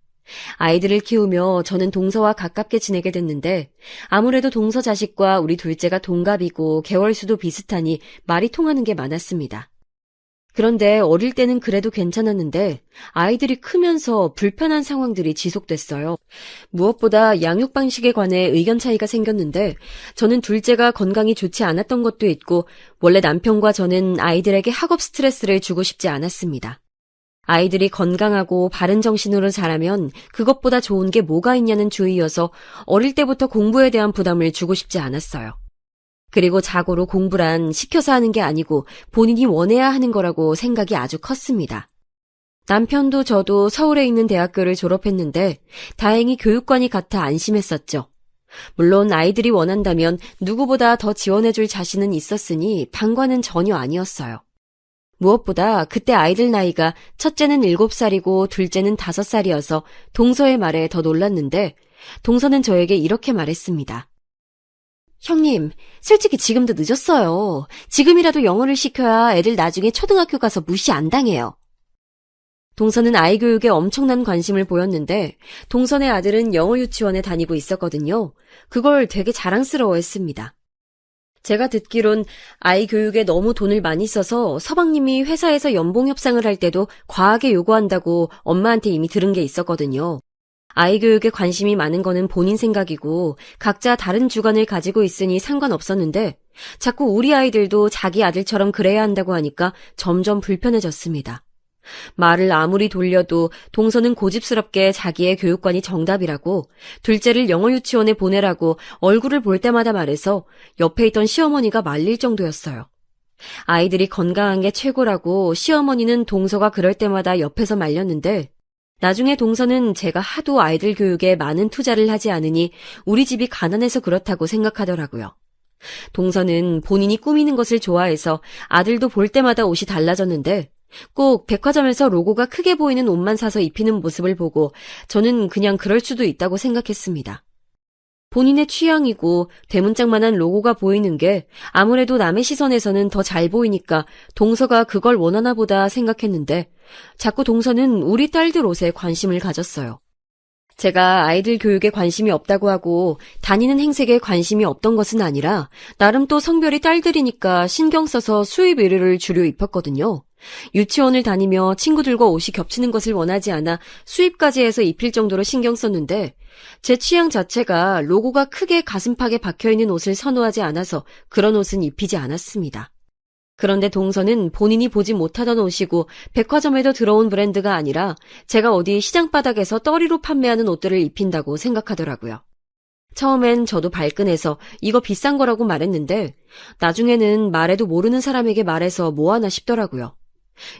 아이들을 키우며 저는 동서와 가깝게 지내게 됐는데 아무래도 동서 자식과 우리 둘째가 동갑이고 개월수도 비슷하니 말이 통하는 게 많았습니다. 그런데 어릴 때는 그래도 괜찮았는데 아이들이 크면서 불편한 상황들이 지속됐어요. 무엇보다 양육 방식에 관해 의견 차이가 생겼는데 저는 둘째가 건강이 좋지 않았던 것도 있고 원래 남편과 저는 아이들에게 학업 스트레스를 주고 싶지 않았습니다. 아이들이 건강하고 바른 정신으로 자라면 그것보다 좋은 게 뭐가 있냐는 주의여서 어릴 때부터 공부에 대한 부담을 주고 싶지 않았어요. 그리고 자고로 공부란 시켜서 하는 게 아니고 본인이 원해야 하는 거라고 생각이 아주 컸습니다. 남편도 저도 서울에 있는 대학교를 졸업했는데 다행히 교육관이 같아 안심했었죠. 물론 아이들이 원한다면 누구보다 더 지원해줄 자신은 있었으니 방관은 전혀 아니었어요. 무엇보다 그때 아이들 나이가 첫째는 7살이고 둘째는 5살이어서 동서의 말에 더 놀랐는데 동서는 저에게 이렇게 말했습니다. 형님, 솔직히 지금도 늦었어요. 지금이라도 영어를 시켜야 애들 나중에 초등학교 가서 무시 안 당해요. 동서는 아이 교육에 엄청난 관심을 보였는데 동선의 아들은 영어 유치원에 다니고 있었거든요. 그걸 되게 자랑스러워했습니다. 제가 듣기론 아이 교육에 너무 돈을 많이 써서 서방님이 회사에서 연봉 협상을 할 때도 과하게 요구한다고 엄마한테 이미 들은 게 있었거든요. 아이 교육에 관심이 많은 거는 본인 생각이고 각자 다른 주관을 가지고 있으니 상관없었는데 자꾸 우리 아이들도 자기 아들처럼 그래야 한다고 하니까 점점 불편해졌습니다. 말을 아무리 돌려도 동서는 고집스럽게 자기의 교육관이 정답이라고 둘째를 영어 유치원에 보내라고 얼굴을 볼 때마다 말해서 옆에 있던 시어머니가 말릴 정도였어요. 아이들이 건강한 게 최고라고 시어머니는 동서가 그럴 때마다 옆에서 말렸는데 나중에 동서는 제가 하도 아이들 교육에 많은 투자를 하지 않으니 우리 집이 가난해서 그렇다고 생각하더라고요. 동서는 본인이 꾸미는 것을 좋아해서 아들도 볼 때마다 옷이 달라졌는데 꼭 백화점에서 로고가 크게 보이는 옷만 사서 입히는 모습을 보고 저는 그냥 그럴 수도 있다고 생각했습니다. 본인의 취향이고 대문짝만한 로고가 보이는 게 아무래도 남의 시선에서는 더 잘 보이니까 동서가 그걸 원하나 보다 생각했는데 자꾸 동서는 우리 딸들 옷에 관심을 가졌어요. 제가 아이들 교육에 관심이 없다고 하고 다니는 행색에 관심이 없던 것은 아니라 나름 또 성별이 딸들이니까 신경 써서 수입 의류를 주로 입혔거든요. 유치원을 다니며 친구들과 옷이 겹치는 것을 원하지 않아 수입까지 해서 입힐 정도로 신경 썼는데 제 취향 자체가 로고가 크게 가슴팍에 박혀있는 옷을 선호하지 않아서 그런 옷은 입히지 않았습니다. 그런데 동서는 본인이 보지 못하던 옷이고 백화점에도 들어온 브랜드가 아니라 제가 어디 시장바닥에서 떨이로 판매하는 옷들을 입힌다고 생각하더라고요. 처음엔 저도 발끈해서 이거 비싼 거라고 말했는데 나중에는 말해도 모르는 사람에게 말해서 뭐하나 싶더라고요.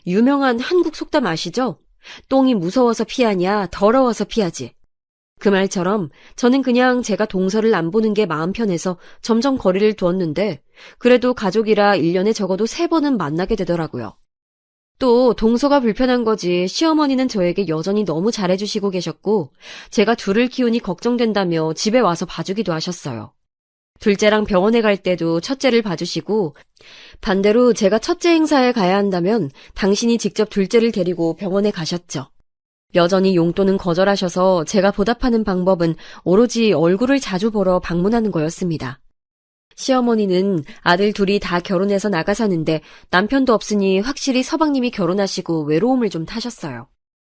유명한 한국 속담 아시죠? 똥이 무서워서 피하냐, 더러워서 피하지. 그 말처럼 저는 그냥 제가 동서를 안 보는 게 마음 편해서 점점 거리를 두었는데 그래도 가족이라 1년에 적어도 3번은 만나게 되더라고요. 또 동서가 불편한 거지 시어머니는 저에게 여전히 너무 잘해주시고 계셨고 제가 둘을 키우니 걱정된다며 집에 와서 봐주기도 하셨어요. 둘째랑 병원에 갈 때도 첫째를 봐주시고 반대로 제가 첫째 행사에 가야 한다면 당신이 직접 둘째를 데리고 병원에 가셨죠. 여전히 용돈은 거절하셔서 제가 보답하는 방법은 오로지 얼굴을 자주 보러 방문하는 거였습니다. 시어머니는 아들 둘이 다 결혼해서 나가 사는데 남편도 없으니 확실히 서방님이 결혼하시고 외로움을 좀 타셨어요.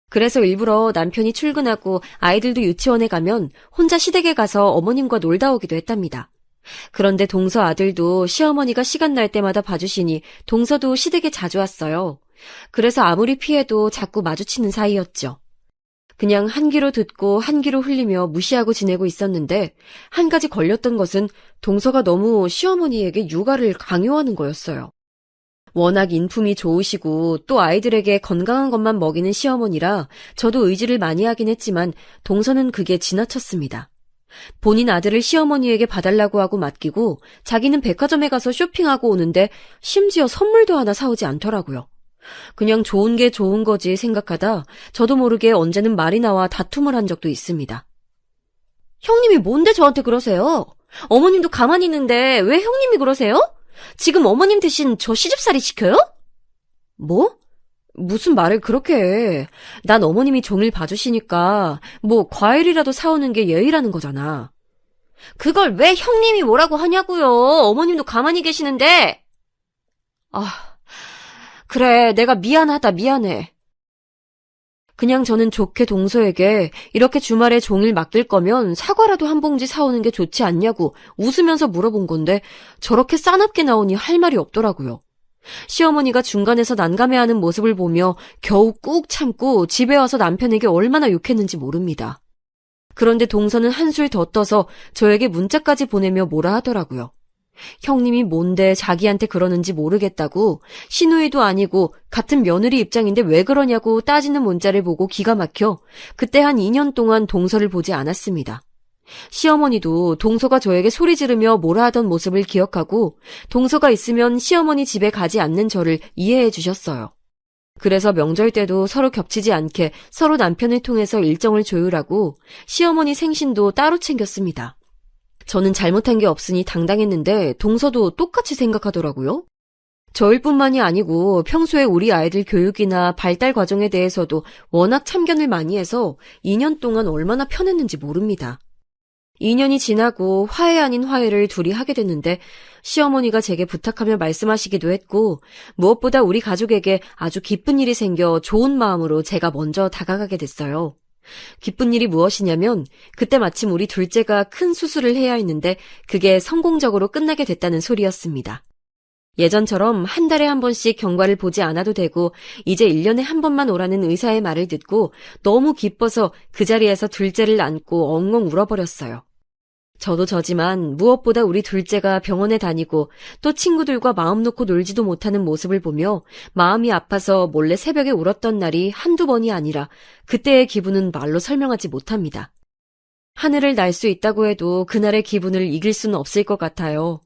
그래서 일부러 남편이 출근하고 아이들도 유치원에 가면 혼자 시댁에 가서 어머님과 놀다 오기도 했답니다. 그런데 동서 아들도 시어머니가 시간 날 때마다 봐주시니 동서도 시댁에 자주 왔어요. 그래서 아무리 피해도 자꾸 마주치는 사이였죠. 그냥 한 귀로 듣고 한 귀로 흘리며 무시하고 지내고 있었는데 한 가지 걸렸던 것은 동서가 너무 시어머니에게 육아를 강요하는 거였어요. 워낙 인품이 좋으시고 또 아이들에게 건강한 것만 먹이는 시어머니라 저도 의지를 많이 하긴 했지만 동서는 그게 지나쳤습니다. 본인 아들을 시어머니에게 봐달라고 하고 맡기고 자기는 백화점에 가서 쇼핑하고 오는데 심지어 선물도 하나 사오지 않더라고요. 그냥 좋은 게 좋은 거지 생각하다 저도 모르게 언제는 말이 나와 다툼을 한 적도 있습니다. 형님이 뭔데 저한테 그러세요? 어머님도 가만히 있는데 왜 형님이 그러세요? 지금 어머님 대신 저 시집살이 시켜요? 뭐? 무슨 말을 그렇게 해. 난 어머님이 종일 봐주시니까 뭐 과일이라도 사오는 게 예의라는 거잖아. 그걸 왜 형님이 뭐라고 하냐고요. 어머님도 가만히 계시는데. 그래, 내가 미안해. 그냥 저는 좋게 동서에게 이렇게 주말에 종일 맡길 거면 사과라도 한 봉지 사오는 게 좋지 않냐고 웃으면서 물어본 건데 저렇게 싸납게 나오니 할 말이 없더라고요. 시어머니가 중간에서 난감해하는 모습을 보며 겨우 꾹 참고 집에 와서 남편에게 얼마나 욕했는지 모릅니다. 그런데 동서는 한술 더 떠서 저에게 문자까지 보내며 뭐라 하더라고요. 형님이 뭔데 자기한테 그러는지 모르겠다고 시누이도 아니고 같은 며느리 입장인데 왜 그러냐고 따지는 문자를 보고 기가 막혀 그때 한 2년 동안 동서를 보지 않았습니다. 시어머니도 동서가 저에게 소리 지르며 뭐라 하던 모습을 기억하고 동서가 있으면 시어머니 집에 가지 않는 저를 이해해 주셨어요. 그래서 명절 때도 서로 겹치지 않게 서로 남편을 통해서 일정을 조율하고 시어머니 생신도 따로 챙겼습니다. 저는 잘못한 게 없으니 당당했는데 동서도 똑같이 생각하더라고요. 저일 뿐만이 아니고 평소에 우리 아이들 교육이나 발달 과정에 대해서도 워낙 참견을 많이 해서 2년 동안 얼마나 편했는지 모릅니다. 2년이 지나고 화해 아닌 화해를 둘이 하게 됐는데 시어머니가 제게 부탁하며 말씀하시기도 했고 무엇보다 우리 가족에게 아주 기쁜 일이 생겨 좋은 마음으로 제가 먼저 다가가게 됐어요. 기쁜 일이 무엇이냐면 그때 마침 우리 둘째가 큰 수술을 해야 했는데 그게 성공적으로 끝나게 됐다는 소리였습니다. 예전처럼 한 달에 한 번씩 경과를 보지 않아도 되고 이제 1년에 한 번만 오라는 의사의 말을 듣고 너무 기뻐서 그 자리에서 둘째를 안고 엉엉 울어버렸어요. 저도 저지만 무엇보다 우리 둘째가 병원에 다니고 또 친구들과 마음 놓고 놀지도 못하는 모습을 보며 마음이 아파서 몰래 새벽에 울었던 날이 한두 번이 아니라 그때의 기분은 말로 설명하지 못합니다. 하늘을 날 수 있다고 해도 그날의 기분을 이길 수는 없을 것 같아요.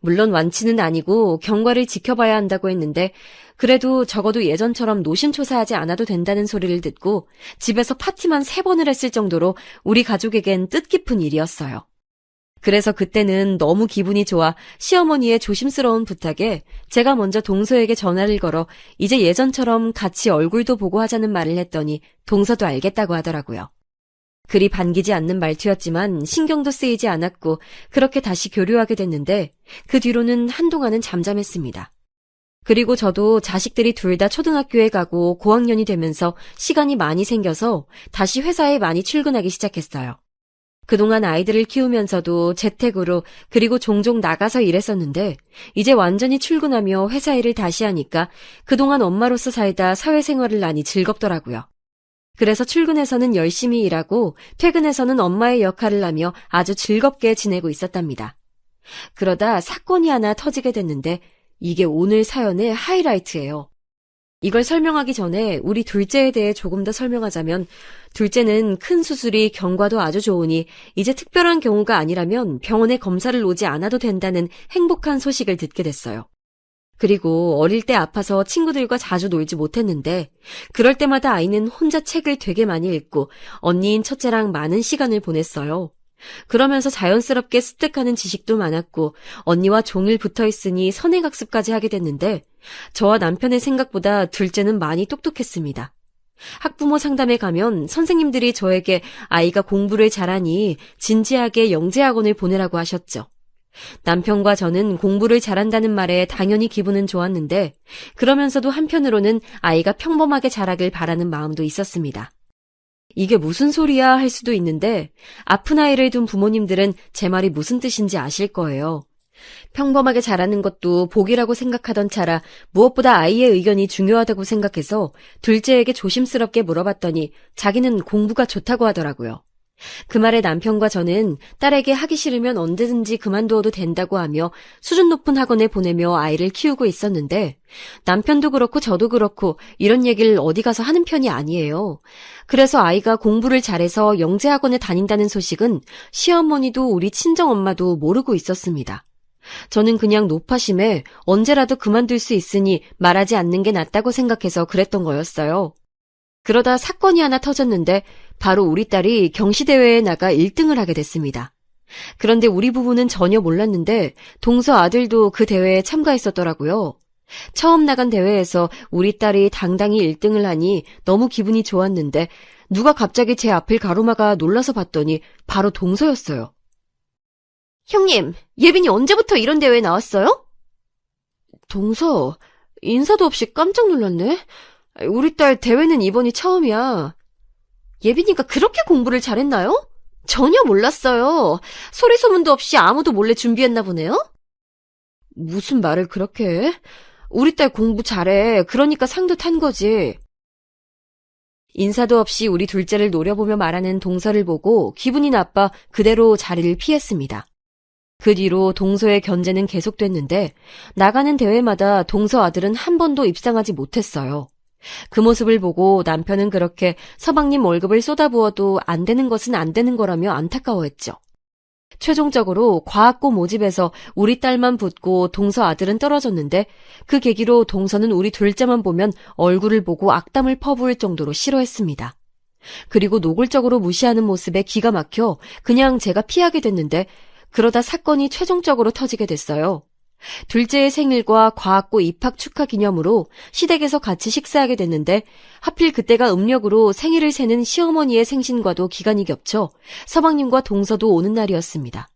물론 완치는 아니고 경과를 지켜봐야 한다고 했는데 그래도 적어도 예전처럼 노심초사하지 않아도 된다는 소리를 듣고 집에서 파티만 3번을 했을 정도로 우리 가족에겐 뜻깊은 일이었어요. 그래서 그때는 너무 기분이 좋아 시어머니의 조심스러운 부탁에 제가 먼저 동서에게 전화를 걸어 이제 예전처럼 같이 얼굴도 보고 하자는 말을 했더니 동서도 알겠다고 하더라고요. 그리 반기지 않는 말투였지만 신경도 쓰이지 않았고 그렇게 다시 교류하게 됐는데 그 뒤로는 한동안은 잠잠했습니다. 그리고 저도 자식들이 둘 다 초등학교에 가고 고학년이 되면서 시간이 많이 생겨서 다시 회사에 많이 출근하기 시작했어요. 그동안 아이들을 키우면서도 재택으로 그리고 종종 나가서 일했었는데 이제 완전히 출근하며 회사 일을 다시 하니까 그동안 엄마로서 살다 사회생활을 하니 즐겁더라고요. 그래서 출근해서는 열심히 일하고 퇴근해서는 엄마의 역할을 하며 아주 즐겁게 지내고 있었답니다. 그러다 사건이 하나 터지게 됐는데 이게 오늘 사연의 하이라이트예요. 이걸 설명하기 전에 우리 둘째에 대해 조금 더 설명하자면 둘째는 큰 수술이 경과도 아주 좋으니 이제 특별한 경우가 아니라면 병원에 검사를 오지 않아도 된다는 행복한 소식을 듣게 됐어요. 그리고 어릴 때 아파서 친구들과 자주 놀지 못했는데 그럴 때마다 아이는 혼자 책을 되게 많이 읽고 언니인 첫째랑 많은 시간을 보냈어요. 그러면서 자연스럽게 습득하는 지식도 많았고 언니와 종일 붙어있으니 선행학습까지 하게 됐는데 저와 남편의 생각보다 둘째는 많이 똑똑했습니다. 학부모 상담에 가면 선생님들이 저에게 아이가 공부를 잘하니 진지하게 영재학원을 보내라고 하셨죠. 남편과 저는 공부를 잘한다는 말에 당연히 기분은 좋았는데 그러면서도 한편으로는 아이가 평범하게 자라길 바라는 마음도 있었습니다. 이게 무슨 소리야 할 수도 있는데 아픈 아이를 둔 부모님들은 제 말이 무슨 뜻인지 아실 거예요. 평범하게 자라는 것도 복이라고 생각하던 차라 무엇보다 아이의 의견이 중요하다고 생각해서 둘째에게 조심스럽게 물어봤더니 자기는 공부가 좋다고 하더라고요. 그 말에 남편과 저는 딸에게 하기 싫으면 언제든지 그만두어도 된다고 하며 수준 높은 학원에 보내며 아이를 키우고 있었는데 남편도 그렇고 저도 그렇고 이런 얘기를 어디 가서 하는 편이 아니에요. 그래서 아이가 공부를 잘해서 영재학원에 다닌다는 소식은 시어머니도 우리 친정엄마도 모르고 있었습니다. 저는 그냥 노파심에 언제라도 그만둘 수 있으니 말하지 않는 게 낫다고 생각해서 그랬던 거였어요. 그러다 사건이 하나 터졌는데 바로 우리 딸이 경시대회에 나가 1등을 하게 됐습니다. 그런데 우리 부부는 전혀 몰랐는데 동서 아들도 그 대회에 참가했었더라고요. 처음 나간 대회에서 우리 딸이 당당히 1등을 하니 너무 기분이 좋았는데 누가 갑자기 제 앞을 가로막아 놀라서 봤더니 바로 동서였어요. 형님, 예빈이 언제부터 이런 대회에 나왔어요? 동서, 인사도 없이 깜짝 놀랐네. 우리 딸 대회는 이번이 처음이야. 예빈이가 그렇게 공부를 잘했나요? 전혀 몰랐어요. 소리 소문도 없이 아무도 몰래 준비했나 보네요? 무슨 말을 그렇게 해? 우리 딸 공부 잘해. 그러니까 상도 탄 거지. 인사도 없이 우리 둘째를 노려보며 말하는 동서를 보고 기분이 나빠 그대로 자리를 피했습니다. 그 뒤로 동서의 견제는 계속됐는데 나가는 대회마다 동서 아들은 한 번도 입상하지 못했어요. 그 모습을 보고 남편은 그렇게 서방님 월급을 쏟아부어도 안 되는 것은 안 되는 거라며 안타까워했죠. 최종적으로 과학고 모집에서 우리 딸만 붙고 동서 아들은 떨어졌는데 그 계기로 동서는 우리 둘째만 보면 얼굴을 보고 악담을 퍼부을 정도로 싫어했습니다. 그리고 노골적으로 무시하는 모습에 기가 막혀 그냥 제가 피하게 됐는데 그러다 사건이 최종적으로 터지게 됐어요. 둘째의 생일과 과학고 입학 축하 기념으로 시댁에서 같이 식사하게 됐는데 하필 그때가 음력으로 생일을 세는 시어머니의 생신과도 기간이 겹쳐 서방님과 동서도 오는 날이었습니다.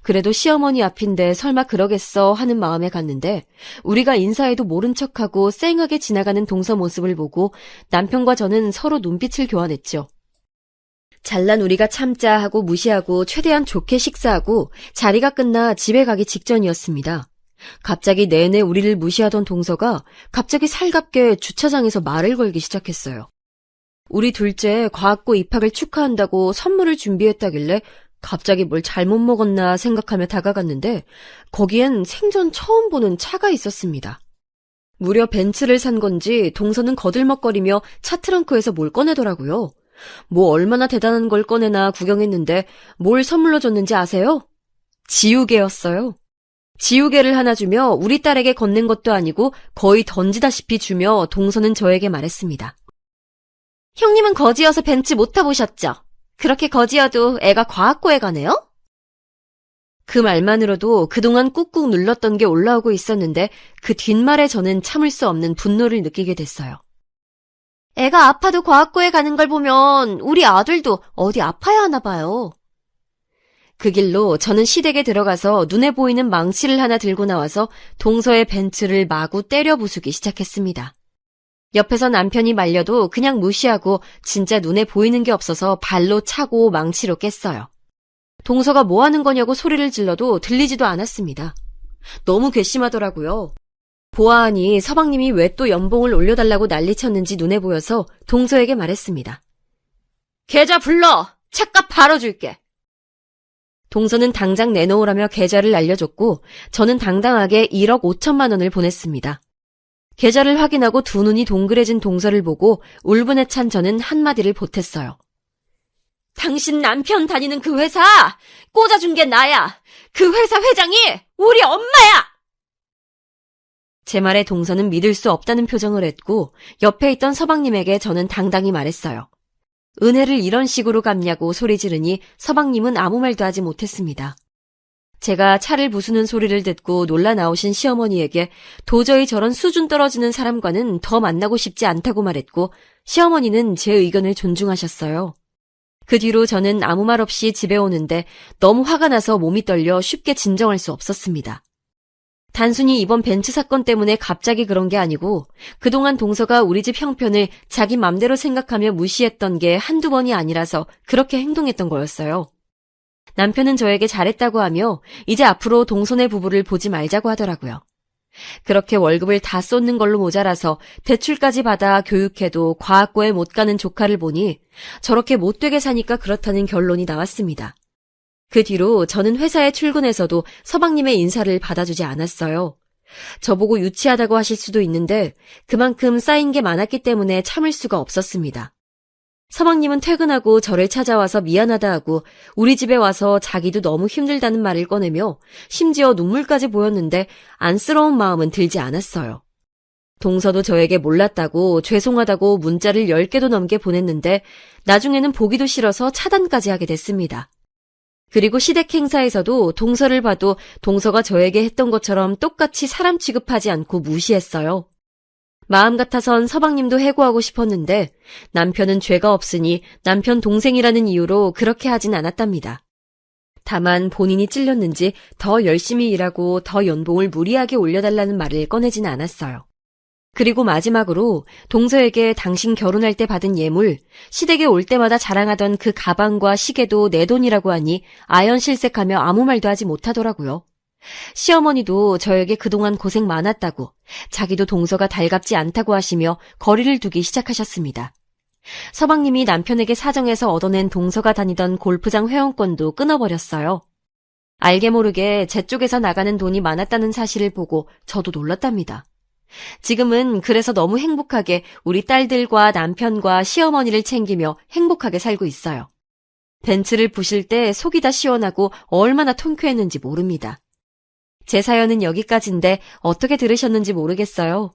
그래도 시어머니 앞인데 설마 그러겠어 하는 마음에 갔는데 우리가 인사해도 모른 척하고 쌩하게 지나가는 동서 모습을 보고 남편과 저는 서로 눈빛을 교환했죠. 잘난 우리가 참자 하고 무시하고 최대한 좋게 식사하고 자리가 끝나 집에 가기 직전이었습니다. 갑자기 내내 우리를 무시하던 동서가 갑자기 살갑게 주차장에서 말을 걸기 시작했어요. 우리 둘째 과학고 입학을 축하한다고 선물을 준비했다길래 갑자기 뭘 잘못 먹었나 생각하며 다가갔는데 거기엔 생전 처음 보는 차가 있었습니다. 무려 벤츠를 산 건지 동서는 거들먹거리며 차 트렁크에서 뭘 꺼내더라고요. 뭐 얼마나 대단한 걸 꺼내나 구경했는데 뭘 선물로 줬는지 아세요? 지우개였어요. 지우개를 하나 주며 우리 딸에게 건넨 것도 아니고 거의 던지다시피 주며 동서는 저에게 말했습니다. 형님은 거지여서 벤츠 못 타보셨죠? 그렇게 거지여도 애가 과학고에 가네요? 그 말만으로도 그동안 꾹꾹 눌렀던 게 올라오고 있었는데 그 뒷말에 저는 참을 수 없는 분노를 느끼게 됐어요. 애가 아파도 과학고에 가는 걸 보면 우리 아들도 어디 아파야 하나 봐요. 그 길로 저는 시댁에 들어가서 눈에 보이는 망치를 하나 들고 나와서 동서의 벤츠를 마구 때려 부수기 시작했습니다. 옆에서 남편이 말려도 그냥 무시하고 진짜 눈에 보이는 게 없어서 발로 차고 망치로 깼어요. 동서가 뭐 하는 거냐고 소리를 질러도 들리지도 않았습니다. 너무 괘씸하더라고요. 보아하니 서방님이 왜 또 연봉을 올려달라고 난리쳤는지 눈에 보여서 동서에게 말했습니다. 계좌 불러! 차값 바로 줄게! 동서는 당장 내놓으라며 계좌를 알려줬고 저는 당당하게 1억 5천만 원을 보냈습니다. 계좌를 확인하고 두 눈이 동그래진 동서를 보고 울분에 찬 저는 한마디를 보탰어요. 당신 남편 다니는 그 회사 꽂아준 게 나야. 그 회사 회장이 우리 엄마야. 제 말에 동서는 믿을 수 없다는 표정을 했고 옆에 있던 서방님에게 저는 당당히 말했어요. 은혜를 이런 식으로 갚냐고 소리 지르니 서방님은 아무 말도 하지 못했습니다. 제가 차를 부수는 소리를 듣고 놀라 나오신 시어머니에게 도저히 저런 수준 떨어지는 사람과는 더 만나고 싶지 않다고 말했고 시어머니는 제 의견을 존중하셨어요. 그 뒤로 저는 아무 말 없이 집에 오는데 너무 화가 나서 몸이 떨려 쉽게 진정할 수 없었습니다. 단순히 이번 벤츠 사건 때문에 갑자기 그런 게 아니고 그동안 동서가 우리 집 형편을 자기 맘대로 생각하며 무시했던 게 한두 번이 아니라서 그렇게 행동했던 거였어요. 남편은 저에게 잘했다고 하며 이제 앞으로 동서네 부부를 보지 말자고 하더라고요. 그렇게 월급을 다 쏟는 걸로 모자라서 대출까지 받아 교육해도 과학고에 못 가는 조카를 보니 저렇게 못되게 사니까 그렇다는 결론이 나왔습니다. 그 뒤로 저는 회사에 출근해서도 서방님의 인사를 받아주지 않았어요. 저보고 유치하다고 하실 수도 있는데 그만큼 쌓인 게 많았기 때문에 참을 수가 없었습니다. 서방님은 퇴근하고 저를 찾아와서 미안하다 하고 우리 집에 와서 자기도 너무 힘들다는 말을 꺼내며 심지어 눈물까지 보였는데 안쓰러운 마음은 들지 않았어요. 동서도 저에게 몰랐다고 죄송하다고 문자를 10개도 넘게 보냈는데 나중에는 보기도 싫어서 차단까지 하게 됐습니다. 그리고 시댁 행사에서도 동서를 봐도 동서가 저에게 했던 것처럼 똑같이 사람 취급하지 않고 무시했어요. 마음 같아선 서방님도 해고하고 싶었는데 남편은 죄가 없으니 남편 동생이라는 이유로 그렇게 하진 않았답니다. 다만 본인이 찔렸는지 더 열심히 일하고 더 연봉을 무리하게 올려달라는 말을 꺼내진 않았어요. 그리고 마지막으로 동서에게 당신 결혼할 때 받은 예물, 시댁에 올 때마다 자랑하던 그 가방과 시계도 내 돈이라고 하니 아연실색하며 아무 말도 하지 못하더라고요. 시어머니도 저에게 그동안 고생 많았다고, 자기도 동서가 달갑지 않다고 하시며 거리를 두기 시작하셨습니다. 서방님이 남편에게 사정해서 얻어낸 동서가 다니던 골프장 회원권도 끊어버렸어요. 알게 모르게 제 쪽에서 나가는 돈이 많았다는 사실을 보고 저도 놀랐답니다. 지금은 그래서 너무 행복하게 우리 딸들과 남편과 시어머니를 챙기며 행복하게 살고 있어요. 벤츠를 부실 때 속이 다 시원하고 얼마나 통쾌했는지 모릅니다. 제 사연은 여기까지인데 어떻게 들으셨는지 모르겠어요.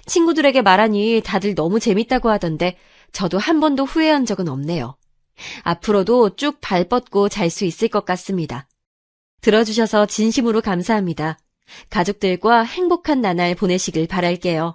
친구들에게 말하니 다들 너무 재밌다고 하던데 저도 한 번도 후회한 적은 없네요. 앞으로도 쭉 발 뻗고 잘 수 있을 것 같습니다. 들어주셔서 진심으로 감사합니다. 가족들과 행복한 나날 보내시길 바랄게요.